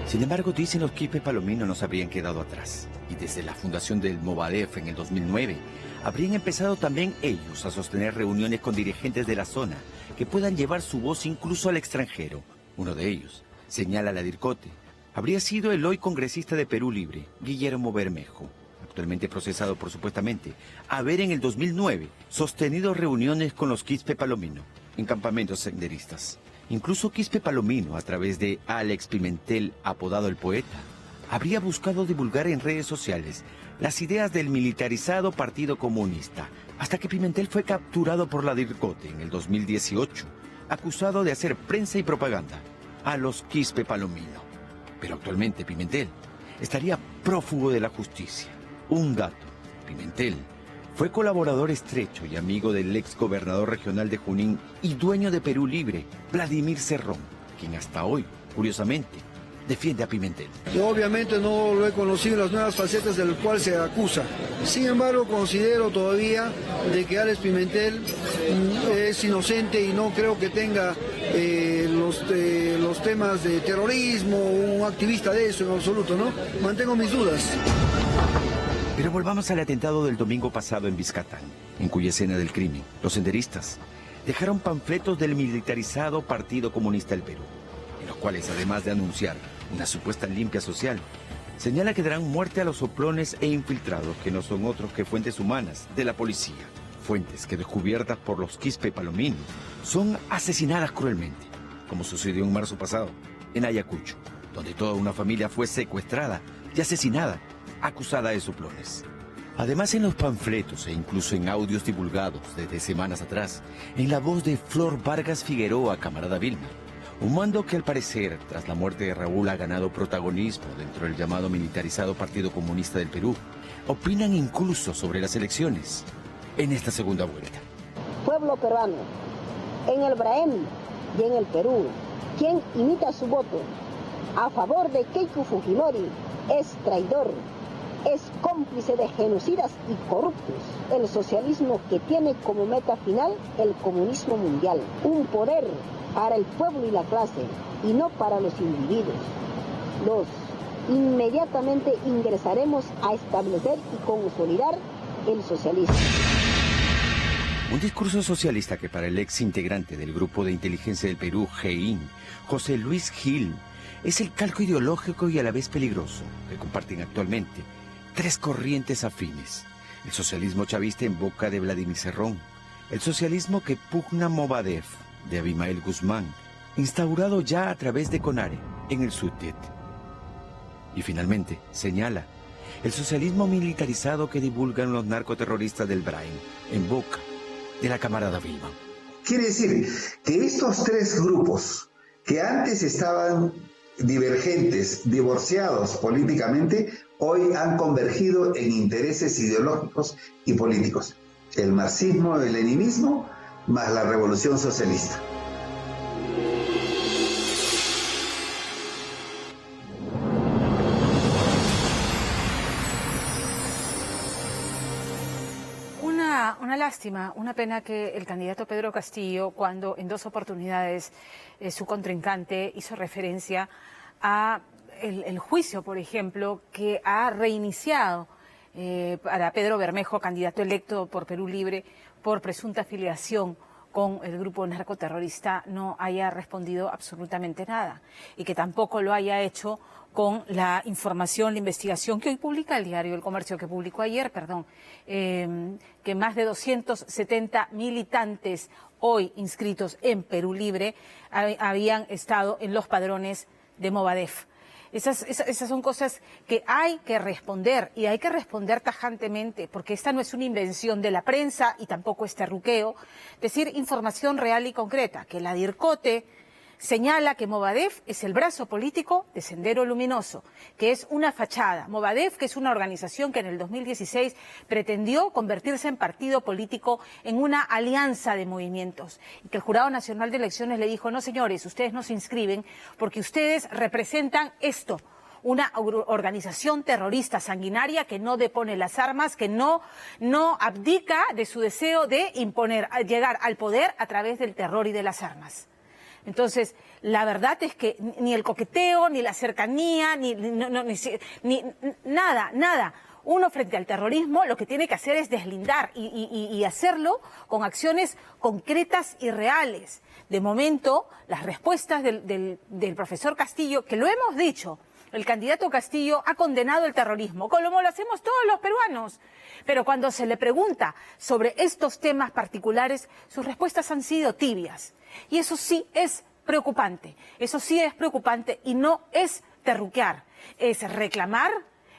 Sin embargo, dicen los Quispe Palomino no se habrían quedado atrás. Y desde la fundación del Movadef en el 2009, habrían empezado también ellos a sostener reuniones con dirigentes de la zona que puedan llevar su voz incluso al extranjero. Uno de ellos, señala la DIRCOTE, habría sido el hoy congresista de Perú Libre, Guillermo Bermejo, actualmente procesado por supuestamente haber en el 2009 sostenido reuniones con los Quispe Palomino en campamentos senderistas. Incluso Quispe Palomino, a través de Alex Pimentel, apodado el Poeta, habría buscado divulgar en redes sociales las ideas del militarizado Partido Comunista, hasta que Pimentel fue capturado por la DIRCOTE en el 2018, acusado de hacer prensa y propaganda a los Quispe Palomino. Pero actualmente Pimentel estaría prófugo de la justicia. Un dato, Pimentel fue colaborador estrecho y amigo del ex gobernador regional de Junín y dueño de Perú Libre, Vladimir Cerrón, quien hasta hoy, curiosamente, defiende a Pimentel. Yo obviamente no lo he conocido en las nuevas facetas del cual se acusa. Sin embargo, considero todavía de que Alex Pimentel es inocente y no creo que tenga los temas de terrorismo, un activista de eso en absoluto, ¿no? Mantengo mis dudas. Pero volvamos al atentado del domingo pasado en Vizcatán, en cuya escena del crimen, los senderistas dejaron panfletos del militarizado Partido Comunista del Perú, en los cuales, además de anunciar una supuesta limpia social, señala que darán muerte a los soplones e infiltrados que no son otros que fuentes humanas de la policía. Fuentes que, descubiertas por los Quispe Palomino, son asesinadas cruelmente, como sucedió en marzo pasado, en Ayacucho, donde toda una familia fue secuestrada y asesinada, acusada de soplones. Además, en los panfletos e incluso en audios divulgados desde semanas atrás, en la voz de Flor Vargas Figueroa, camarada Vilma, un mando que al parecer, tras la muerte de Raúl, ha ganado protagonismo dentro del llamado militarizado Partido Comunista del Perú, opinan incluso sobre las elecciones en esta segunda vuelta. Pueblo peruano, en el Braem y en el Perú, quien imita su voto a favor de Keiko Fujimori es traidor, es cómplice de genocidas y corruptos. El socialismo que tiene como meta final el comunismo mundial, un poder para el pueblo y la clase, y no para los individuos. Inmediatamente ingresaremos a establecer y consolidar el socialismo. Un discurso socialista que para el ex integrante del Grupo de Inteligencia del Perú, GEIN, José Luis Gil, es el calco ideológico y a la vez peligroso que comparten actualmente tres corrientes afines. El socialismo chavista en boca de Vladimir Cerrón, el socialismo que pugna Movadef, de Abimael Guzmán, instaurado ya a través de CONARE en el SUTET. Y finalmente, señala, el socialismo militarizado que divulgan los narcoterroristas del Brain, en boca de la camarada Vilma. Quiere decir que estos tres grupos, que antes estaban divergentes, divorciados políticamente, hoy han convergido en intereses ideológicos y políticos. El marxismo, el leninismo, más la revolución socialista. Una lástima, una pena que el candidato Pedro Castillo, cuando en dos oportunidades su contrincante hizo referencia a el juicio, por ejemplo, que ha reiniciado para Pedro Bermejo, candidato electo por Perú Libre, por presunta afiliación con el grupo narcoterrorista, no haya respondido absolutamente nada, y que tampoco lo haya hecho con la información, la investigación que hoy publica el diario El Comercio, que publicó ayer, que más de 270 militantes hoy inscritos en Perú Libre habían estado en los padrones de Movadef. Esas son cosas que hay que responder, y hay que responder tajantemente, porque esta no es una invención de la prensa y tampoco es terruqueo. Decir información real y concreta, que la DIRCOTE señala que Movadef es el brazo político de Sendero Luminoso, que es una fachada. Movadef, que es una organización que en el 2016 pretendió convertirse en partido político, en una alianza de movimientos, y que el Jurado Nacional de Elecciones le dijo: no, señores, ustedes no se inscriben porque ustedes representan esto, una organización terrorista sanguinaria que no depone las armas, que no abdica de su deseo de llegar al poder a través del terror y de las armas. Entonces, la verdad es que ni el coqueteo, ni la cercanía, ni nada. Uno, frente al terrorismo, lo que tiene que hacer es deslindar y hacerlo con acciones concretas y reales. De momento, las respuestas del profesor Castillo, que lo hemos dicho, el candidato Castillo ha condenado el terrorismo, como lo hacemos todos los peruanos. Pero cuando se le pregunta sobre estos temas particulares, sus respuestas han sido tibias. Y eso sí es preocupante, y no es terruquear, es reclamar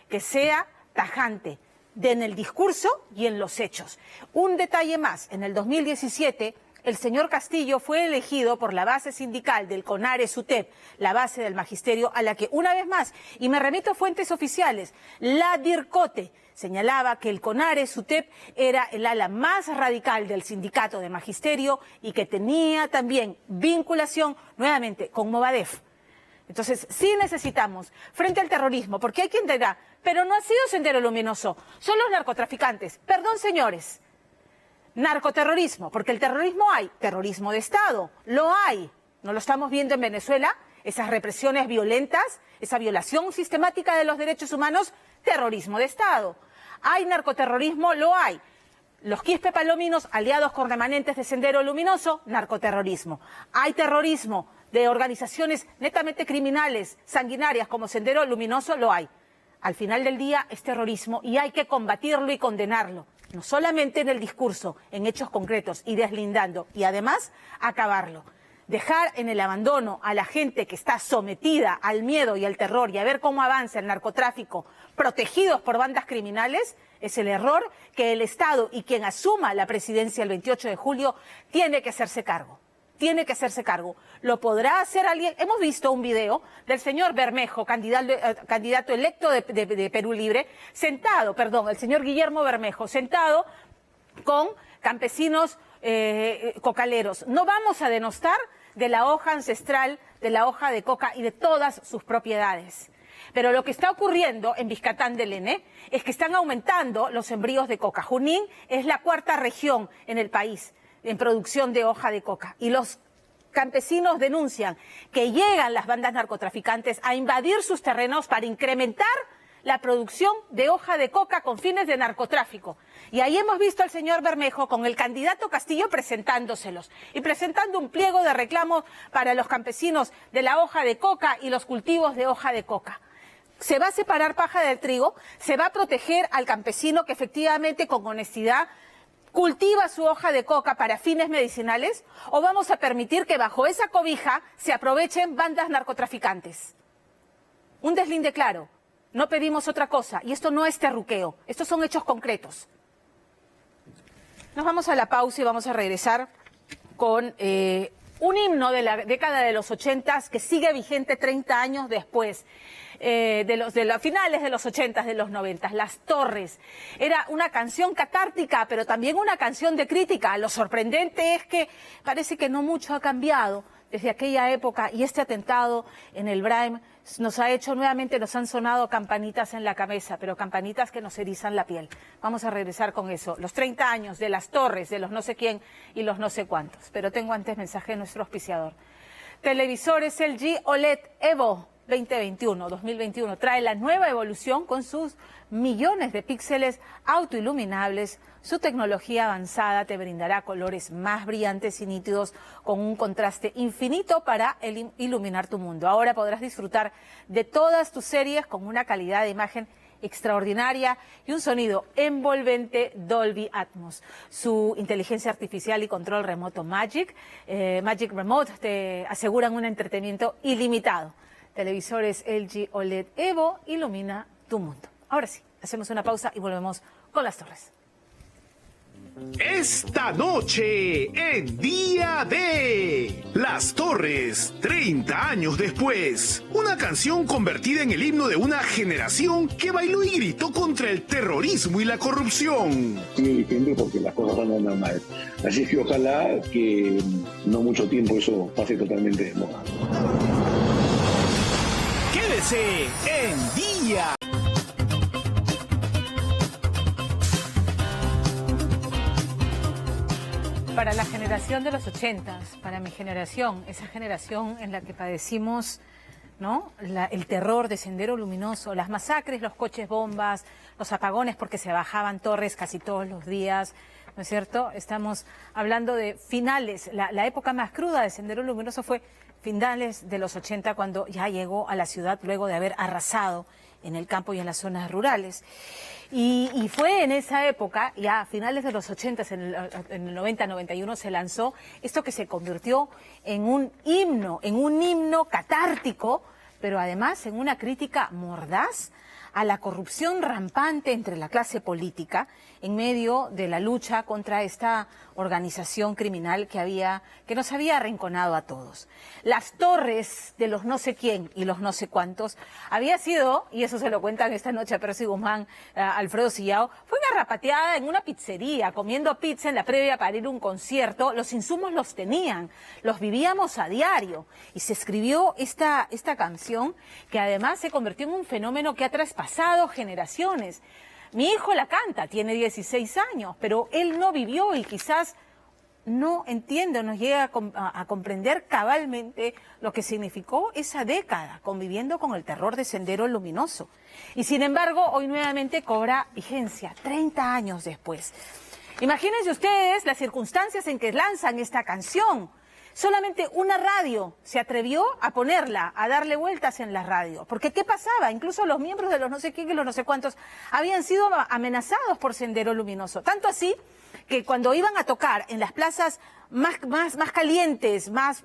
que sea tajante en el discurso y en los hechos. Un detalle más, en el 2017 el señor Castillo fue elegido por la base sindical del CONARE-SUTEP, la base del magisterio, a la que una vez más, y me remito a fuentes oficiales, la DIRCOTE señalaba que el CONARE-SUTEP era el ala más radical del sindicato de magisterio y que tenía también vinculación nuevamente con Movadef. Entonces, sí necesitamos, frente al terrorismo, porque hay quien dirá, pero no ha sido Sendero Luminoso, son los narcotraficantes. Perdón, señores, narcoterrorismo, porque el terrorismo hay, terrorismo de Estado, lo hay. ¿No lo estamos viendo en Venezuela? Esas represiones violentas, esa violación sistemática de los derechos humanos, terrorismo de Estado. ¿Hay narcoterrorismo? Lo hay. Los quispe palominos, aliados con remanentes de Sendero Luminoso, narcoterrorismo. Hay terrorismo de organizaciones netamente criminales, sanguinarias como Sendero Luminoso, lo hay. Al final del día es terrorismo y hay que combatirlo y condenarlo. No solamente en el discurso, en hechos concretos y deslindando. Y además, acabarlo. Dejar en el abandono a la gente que está sometida al miedo y al terror y a ver cómo avanza el narcotráfico, protegidos por bandas criminales, es el error que el Estado y quien asuma la presidencia el 28 de julio tiene que hacerse cargo. Tiene que hacerse cargo. ¿Lo podrá hacer alguien? Hemos visto un video del señor Bermejo, candidato electo de Perú Libre, el señor Guillermo Bermejo, sentado con campesinos cocaleros. No vamos a denostar de la hoja ancestral, de la hoja de coca y de todas sus propiedades. Pero lo que está ocurriendo en Vizcatán del N es que están aumentando los sembríos de coca. Junín es la 4ª región en el país en producción de hoja de coca. Y los campesinos denuncian que llegan las bandas narcotraficantes a invadir sus terrenos para incrementar la producción de hoja de coca con fines de narcotráfico. Y ahí hemos visto al señor Bermejo con el candidato Castillo presentándoselos y presentando un pliego de reclamos para los campesinos de la hoja de coca y los cultivos de hoja de coca. Se va a separar paja del trigo, se va a proteger al campesino que efectivamente con honestidad cultiva su hoja de coca para fines medicinales, o vamos a permitir que bajo esa cobija se aprovechen bandas narcotraficantes. Un deslinde claro. No pedimos otra cosa, y esto no es terruqueo, estos son hechos concretos. Nos vamos a la pausa y vamos a regresar con un himno de la década de los 80 que sigue vigente 30 años después, de los finales de los 80, de los 90, Las Torres. Era una canción catártica, pero también una canción de crítica. Lo sorprendente es que parece que no mucho ha cambiado desde aquella época, y este atentado en el Braem nos ha hecho nuevamente, nos han sonado campanitas en la cabeza, pero campanitas que nos erizan la piel. Vamos a regresar con eso. Los 30 años de Las Torres, de los no sé quién y los no sé cuántos. Pero tengo antes mensaje de nuestro auspiciador. Televisores LG OLED Evo 2021 trae la nueva evolución con sus millones de píxeles autoiluminables. Su tecnología avanzada te brindará colores más brillantes y nítidos con un contraste infinito para iluminar tu mundo. Ahora podrás disfrutar de todas tus series con una calidad de imagen extraordinaria y un sonido envolvente Dolby Atmos. Su inteligencia artificial y control remoto Magic Remote te aseguran un entretenimiento ilimitado. Televisores LG OLED Evo ilumina tu mundo. Ahora sí, hacemos una pausa y volvemos con Las Torres. Esta noche, en Día de Las Torres, 30 años después, una canción convertida en el himno de una generación que bailó y gritó contra el terrorismo y la corrupción. Sigue vigente porque las cosas van a andar mal. Así es que ojalá que no mucho tiempo eso pase totalmente de moda. Quédese en Día. Para la generación de los 80, para mi generación, esa generación en la que padecimos, ¿no?, el terror de Sendero Luminoso, las masacres, los coches bombas, los apagones porque se bajaban torres casi todos los días, ¿no es cierto? Estamos hablando de finales, la época más cruda de Sendero Luminoso fue finales de los 80, cuando ya llegó a la ciudad luego de haber arrasado en el campo y en las zonas rurales. Y fue en esa época, ya a finales de los 80, en el 90, 91, se lanzó esto que se convirtió en un himno catártico, pero además en una crítica mordaz a la corrupción rampante entre la clase política en medio de la lucha contra esta organización criminal que nos había arrinconado a todos. Las Torres de los no sé quién y los no sé cuántos había sido, y eso se lo cuentan esta noche a Percy Guzmán, Alfredo Sillao, fue garrapateada en una pizzería, comiendo pizza en la previa para ir a un concierto. Los insumos los tenían, los vivíamos a diario, y se escribió esta canción que además se convirtió en un fenómeno que ha traspasado generaciones. Mi hijo la canta, tiene 16 años, pero él no vivió y quizás no entiende o nos llega a comprender cabalmente lo que significó esa década conviviendo con el terror de Sendero Luminoso. Y sin embargo, hoy nuevamente cobra vigencia, 30 años después. Imagínense ustedes las circunstancias en que lanzan esta canción. Solamente una radio se atrevió a ponerla, a darle vueltas en la radio. Porque ¿qué pasaba? Incluso los miembros de los no sé quién y los no sé cuántos habían sido amenazados por Sendero Luminoso. Tanto así que cuando iban a tocar en las plazas más calientes, más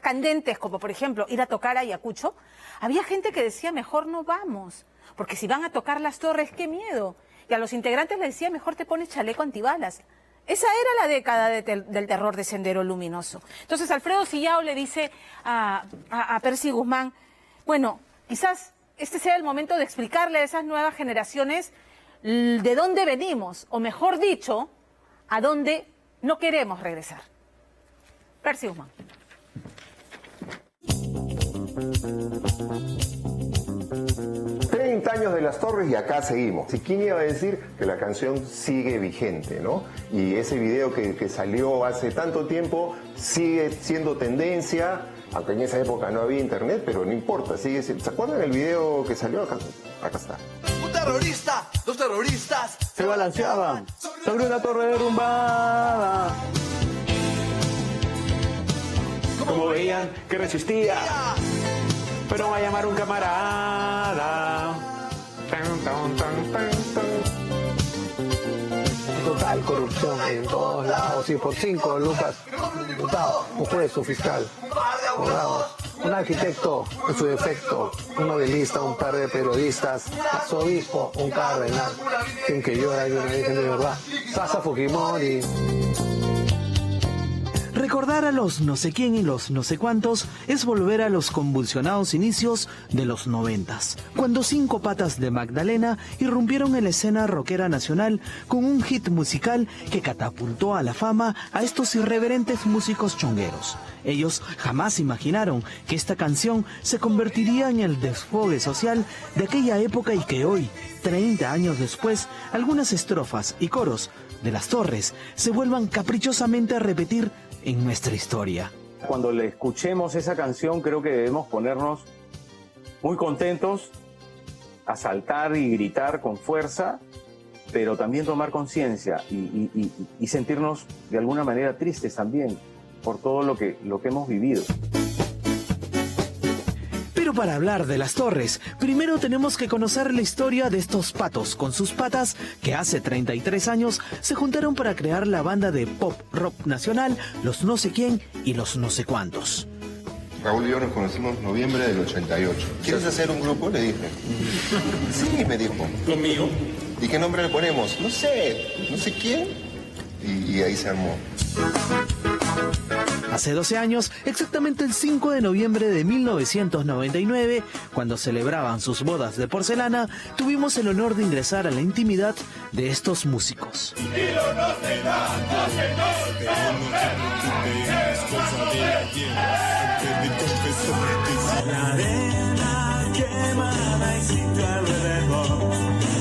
candentes, como por ejemplo ir a tocar a Ayacucho, había gente que decía mejor no vamos, porque si van a tocar Las Torres, qué miedo. Y a los integrantes les decía mejor te pones chaleco antibalas. Esa era la década del terror de Sendero Luminoso. Entonces Alfredo Sillao le dice a Percy Guzmán, bueno, quizás este sea el momento de explicarle a esas nuevas generaciones de dónde venimos, o mejor dicho, a dónde no queremos regresar. Percy Guzmán. Años de Las Torres y acá seguimos. ¿Y quién iba a decir que la canción sigue vigente, ¿no? Y ese video que salió hace tanto tiempo sigue siendo tendencia, aunque en esa época no había internet, pero no importa, sigue siendo. ¿Se acuerdan del video que salió? Acá está. Un terrorista, dos terroristas se balanceaban sobre una torre derrumbada. Como veían que resistía, fueron a llamar a un camarada. Total corrupción en todos lados, y por 5 lucas, diputado, un juez, un fiscal, un arquitecto en su defecto, un novelista, un par de periodistas, arzobispo, un cardenal, sin que llora y una virgen de verdad, Sasa Fujimori. Recordar a los no sé quién y los no sé cuántos es volver a los convulsionados inicios de los 90s, cuando 5 Patas de Magdalena irrumpieron en la escena rockera nacional con un hit musical que catapultó a la fama a estos irreverentes músicos chongueros. Ellos jamás imaginaron que esta canción se convertiría en el desfogue social de aquella época y que hoy, 30 años después, algunas estrofas y coros de Las Torres se vuelvan caprichosamente a repetir en nuestra historia. Cuando le escuchemos esa canción, creo que debemos ponernos muy contentos, a saltar y gritar con fuerza, pero también tomar conciencia y sentirnos de alguna manera tristes también por todo lo que hemos vivido. Pero para hablar de Las Torres, primero tenemos que conocer la historia de estos patos con sus patas que hace 33 años se juntaron para crear la banda de pop rock nacional Los No Sé Quién y Los No Sé Cuántos. Raúl y yo nos conocimos en noviembre del 88. ¿Quieres hacer un grupo? Le dije. Sí, me dijo. ¿Conmigo? ¿Y qué nombre le ponemos? No sé quién. Y ahí se armó. Hace 12 años, exactamente el 5 de noviembre de 1999, cuando celebraban sus bodas de porcelana, tuvimos el honor de ingresar a la intimidad de estos músicos. La arena quemada y sitio alrededor.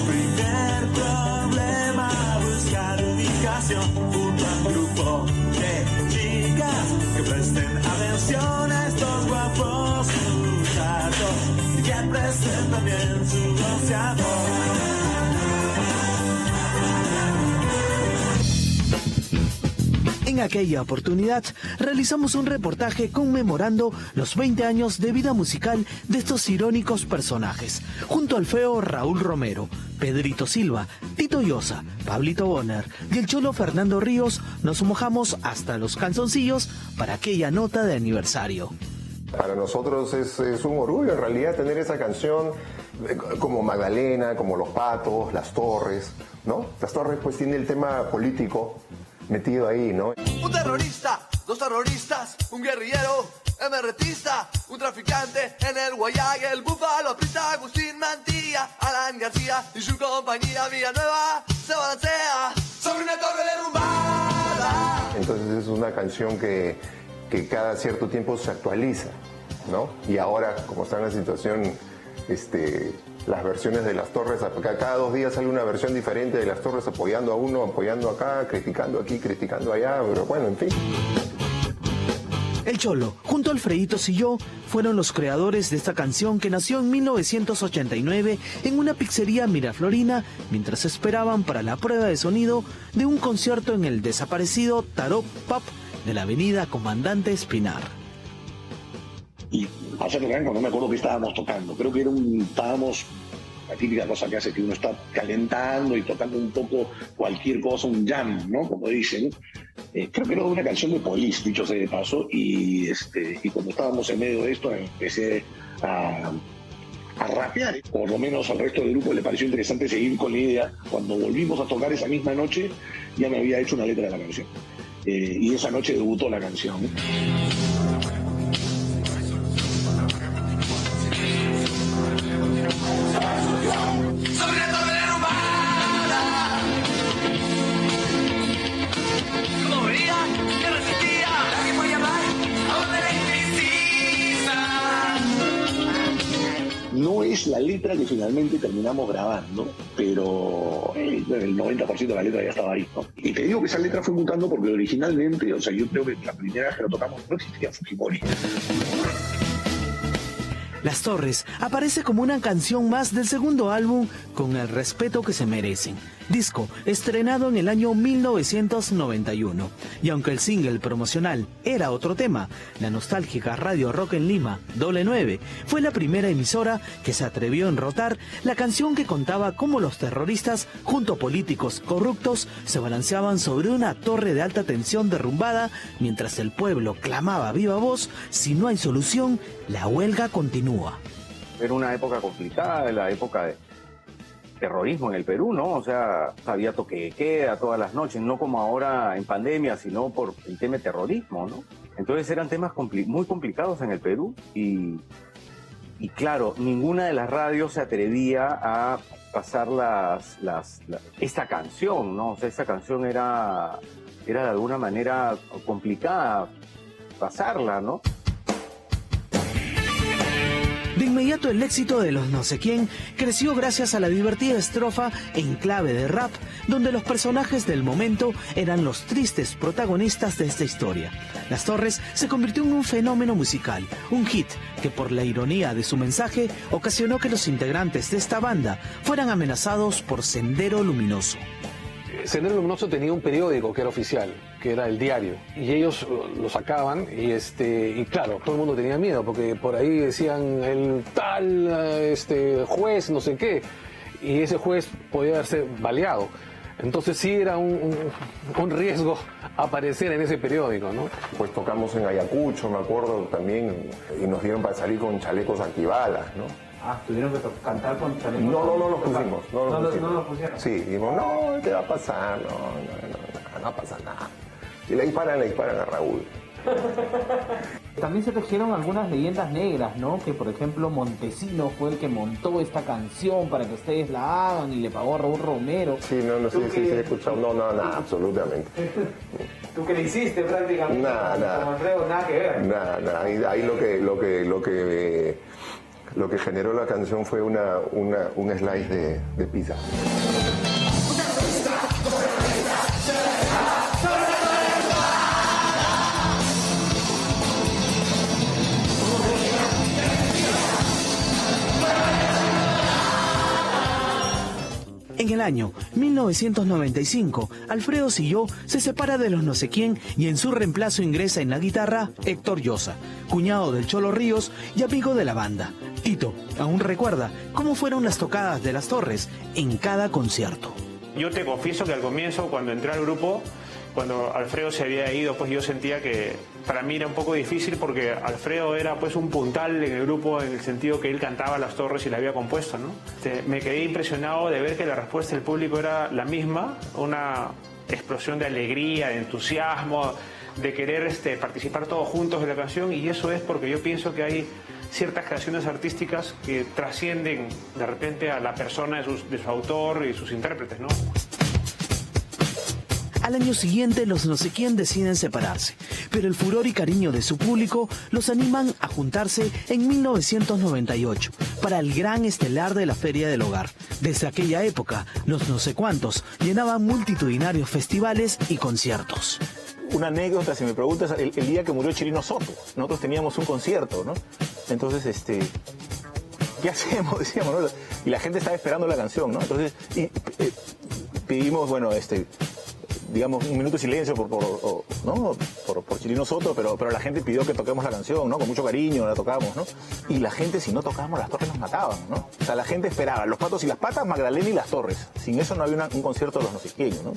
Primer problema, buscar ubicación junto a un grupo de chicas que presten atención a estos guapos muchachos y que presten también su bronceador. En aquella oportunidad realizamos un reportaje conmemorando los 20 años de vida musical de estos irónicos personajes, junto al feo Raúl Romero, Pedrito Silva, Tito Llosa, Pablito Bonner y el cholo Fernando Ríos. Nos mojamos hasta los calzoncillos para aquella nota de aniversario. Para nosotros es un orgullo en realidad tener esa canción como Magdalena, como Los Patos, Las Torres, ¿no? Las Torres pues tiene el tema político metido ahí, ¿no? Un terrorista, dos terroristas, un guerrillero, MRTista, un traficante en el Guayag, el Búfalo, Prista, Agustín Mantilla, Alan García y su compañía Villanueva se balancea sobre una torre derrumbada. Entonces es una canción que cada cierto tiempo se actualiza, ¿no? Y ahora, como está en la situación las versiones de Las Torres. Cada 2 días sale una versión diferente de Las Torres, apoyando a uno, apoyando acá, criticando aquí, criticando allá, pero bueno, en fin. El Cholo, junto a Alfredito Silló, fueron los creadores de esta canción que nació en 1989 en una pizzería miraflorina mientras esperaban para la prueba de sonido de un concierto en el desaparecido Tarot Pub de la avenida Comandante Espinar. Y hace tiempo no me acuerdo qué estábamos tocando, creo que estábamos, la típica cosa que hace que uno está calentando y tocando un poco cualquier cosa, un jam, ¿no? Como dicen. Creo que era una canción de Police, dicho sea de paso, y cuando estábamos en medio de esto empecé a rapear. Por lo menos al resto del grupo le pareció interesante seguir con la idea. Cuando volvimos a tocar esa misma noche, ya me había hecho una letra de la canción. Y esa noche debutó la canción. No es la letra que finalmente terminamos grabando, pero el 90% de la letra ya estaba ahí, ¿no? Y te digo que esa letra fue mutando porque originalmente, o sea, yo creo que la primera vez que lo tocamos no existía Fujimori. Las Torres aparece como una canción más del segundo álbum Con el respeto que se merecen, disco estrenado en el año 1991. Y aunque el single promocional era otro tema, la nostálgica Radio Rock en Lima, Doble 9, fue la primera emisora que se atrevió a enrotar la canción que contaba cómo los terroristas, junto a políticos corruptos, se balanceaban sobre una torre de alta tensión derrumbada, mientras el pueblo clamaba a viva voz: si no hay solución, la huelga continúa. Era una época complicada, la época de terrorismo en el Perú, ¿no? O sea, había toque de queda todas las noches, no como ahora en pandemia, sino por el tema de terrorismo, ¿no? Entonces eran temas muy complicados en el Perú y claro, ninguna de las radios se atrevía a pasar esta canción, ¿no? O sea, esta canción era de alguna manera complicada pasarla, ¿no? De inmediato el éxito de los No sé quién creció gracias a la divertida estrofa en clave de rap, donde los personajes del momento eran los tristes protagonistas de esta historia. Las Torres se convirtió en un fenómeno musical, un hit que por la ironía de su mensaje ocasionó que los integrantes de esta banda fueran amenazados por Sendero Luminoso. Sendero Luminoso tenía un periódico que era oficial, que era El Diario, y ellos lo sacaban y claro, todo el mundo tenía miedo porque por ahí decían el tal juez no sé qué, y ese juez podía haberse baleado. Entonces sí era un riesgo aparecer en ese periódico, ¿no? Pues tocamos en Ayacucho, me acuerdo también, y nos dieron para salir con chalecos antibalas, ¿no? Ah, tuvieron que cantar con chalecos. No los pusimos. No los pusieron. Sí, dijimos, no, ¿qué va a pasar? No pasa nada. Si le disparan a Raúl. También se tejieron algunas leyendas negras, ¿no? Que por ejemplo Montesino fue el que montó esta canción para que ustedes la hagan y le pagó a Raúl Romero. Sí, sí, he escuchado. No, nada, absolutamente. ¿Tú qué le hiciste prácticamente? Nada. Nada que ver. Nada. Ahí lo que generó la canción fue un slice de pizza. En el año 1995, Alfredo Silló se separa de los No sé quién y en su reemplazo ingresa en la guitarra Héctor Llosa, cuñado del Cholo Ríos y amigo de la banda. Tito aún recuerda cómo fueron las tocadas de Las Torres en cada concierto. Yo te confieso que al comienzo, cuando entré al grupo, cuando Alfredo se había ido, pues yo sentía que para mí era un poco difícil porque Alfredo era pues un puntal en el grupo en el sentido que él cantaba Las Torres y la había compuesto, ¿no? Me quedé impresionado de ver que la respuesta del público era la misma, una explosión de alegría, de entusiasmo, de querer participar todos juntos en la canción, y eso es porque yo pienso que hay ciertas creaciones artísticas que trascienden de repente a la persona de su autor y sus intérpretes, ¿no? Al año siguiente, los no sé quién deciden separarse, pero el furor y cariño de su público los animan a juntarse en 1998 para el gran estelar de la Feria del Hogar. Desde aquella época, los no sé cuántos llenaban multitudinarios festivales y conciertos. Una anécdota, si me preguntas, el día que murió Chirino Soto, nosotros teníamos un concierto, ¿no? Entonces, ¿qué hacemos? Decíamos, ¿no? Y la gente estaba esperando la canción, ¿no? Entonces, pedimos, bueno, digamos, un minuto de silencio por Chirino Soto, pero la gente pidió que toquemos la canción, ¿no? Con mucho cariño la tocamos, ¿no? Y la gente, si no tocábamos Las Torres, nos mataban, ¿no? O sea, la gente esperaba Los Patos y las Patas, Magdalena y Las Torres. Sin eso no había un concierto de los nosequeños, ¿no?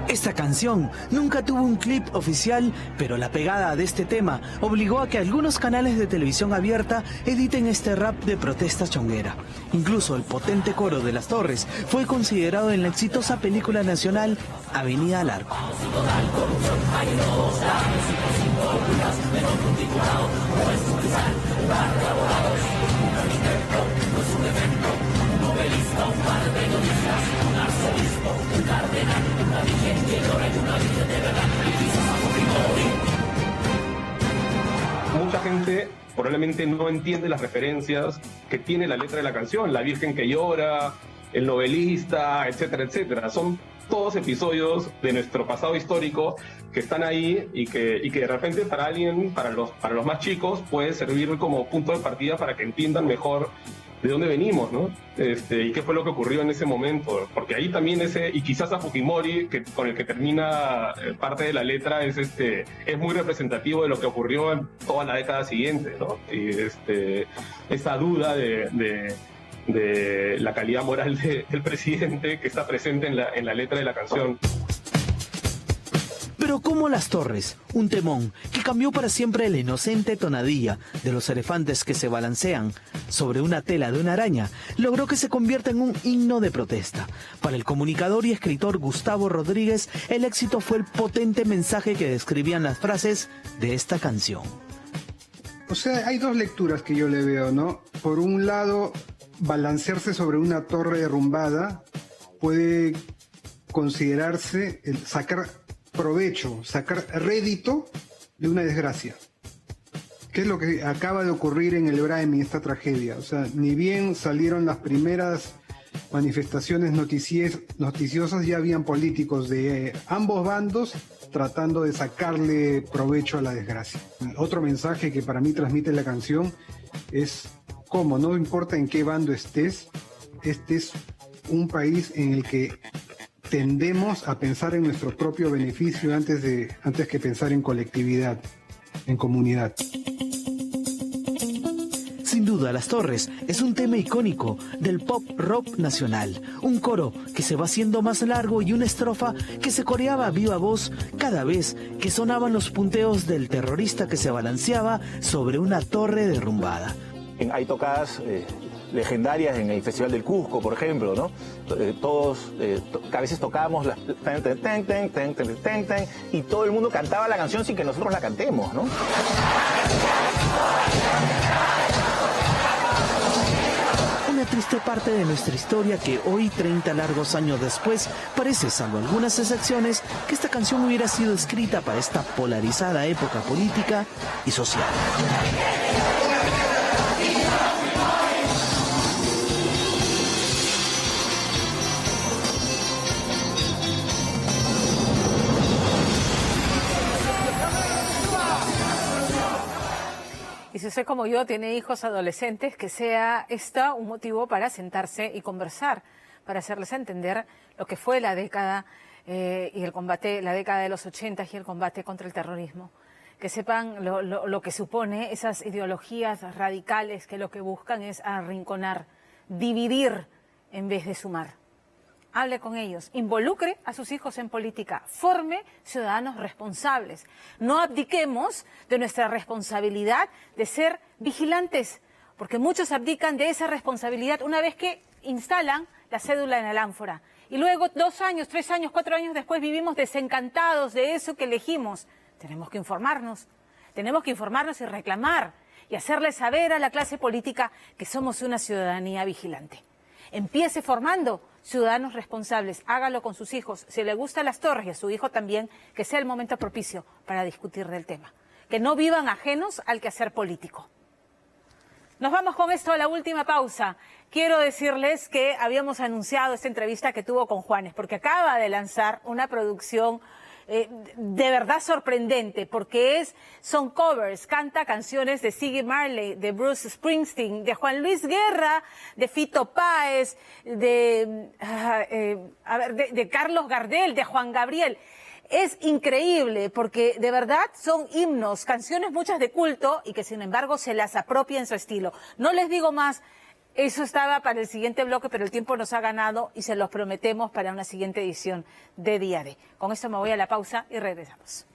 Esta canción nunca tuvo un clip oficial, pero la pegada de este tema obligó a que algunos canales de televisión abierta editen este rap de protesta chonguera. Incluso el potente coro de Las Torres fue considerado en la exitosa película nacional Avenida al Arco. Mucha gente probablemente no entiende las referencias que tiene la letra de la canción, la Virgen que llora, el novelista, etcétera, etcétera. Son todos episodios de nuestro pasado histórico que están ahí y que de repente para alguien, para los más chicos, puede servir como punto de partida para que entiendan mejor de dónde venimos, ¿no? Y qué fue lo que ocurrió en ese momento. Porque ahí también y quizás a Fujimori, con el que termina parte de la letra, es muy representativo de lo que ocurrió en toda la década siguiente, ¿no? Y esa duda de la calidad moral del presidente que está presente en la letra de la canción. Pero como Las Torres, un temón que cambió para siempre la inocente tonadilla de los elefantes que se balancean sobre una tela de una araña, logró que se convierta en un himno de protesta. Para el comunicador y escritor Gustavo Rodríguez, el éxito fue el potente mensaje que describían las frases de esta canción. O sea, hay dos lecturas que yo le veo, ¿no? Por un lado, balancearse sobre una torre derrumbada puede considerarse el sacar provecho, sacar rédito de una desgracia. ¿Qué es lo que acaba de ocurrir en el Braemi, esta tragedia? O sea, ni bien salieron las primeras manifestaciones noticiosas, ya habían políticos de ambos bandos tratando de sacarle provecho a la desgracia. Otro mensaje que para mí transmite la canción es cómo, no importa en qué bando estés, este es un país en el que tendemos a pensar en nuestro propio beneficio antes que pensar en colectividad, en comunidad. Sin duda, Las Torres es un tema icónico del pop rock nacional. Un coro que se va haciendo más largo y una estrofa que se coreaba a viva voz cada vez que sonaban los punteos del terrorista que se balanceaba sobre una torre derrumbada. Hay tocadas legendarias en el Festival del Cusco, por ejemplo, ¿no? Todos a veces tocábamos las y todo el mundo cantaba la canción sin que nosotros la cantemos, ¿no? Una triste parte de nuestra historia que hoy, 30 largos años después, parece, salvo algunas excepciones, que esta canción hubiera sido escrita para esta polarizada época política y social. Y si usted como yo tiene hijos adolescentes, que sea esta un motivo para sentarse y conversar, para hacerles entender lo que fue la década y el combate, la década de los 80 y el combate contra el terrorismo. Que sepan lo que supone esas ideologías radicales que lo que buscan es arrinconar, dividir en vez de sumar. Hable con ellos, involucre a sus hijos en política, forme ciudadanos responsables. No abdiquemos de nuestra responsabilidad de ser vigilantes, porque muchos abdican de esa responsabilidad una vez que instalan la cédula en el ánfora. Y luego 2 años, 3 años, 4 años después vivimos desencantados de eso que elegimos. Tenemos que informarnos y reclamar y hacerle saber a la clase política que somos una ciudadanía vigilante. Empiece formando ciudadanos responsables, hágalo con sus hijos. Si le gustan las torres y a su hijo también, que sea el momento propicio para discutir del tema. Que no vivan ajenos al quehacer político. Nos vamos con esto a la última pausa. Quiero decirles que habíamos anunciado esta entrevista que tuvo con Juanes, porque acaba de lanzar una producción de verdad sorprendente, porque son covers, canta canciones de Ziggy Marley, de Bruce Springsteen, de Juan Luis Guerra, de Fito Páez, de Carlos Gardel, de Juan Gabriel. Es increíble porque de verdad son himnos, canciones muchas de culto y que sin embargo se las apropia en su estilo. No les digo más, eso estaba para el siguiente bloque, pero el tiempo nos ha ganado y se los prometemos para una siguiente edición de Día D. Con esto me voy a la pausa y regresamos.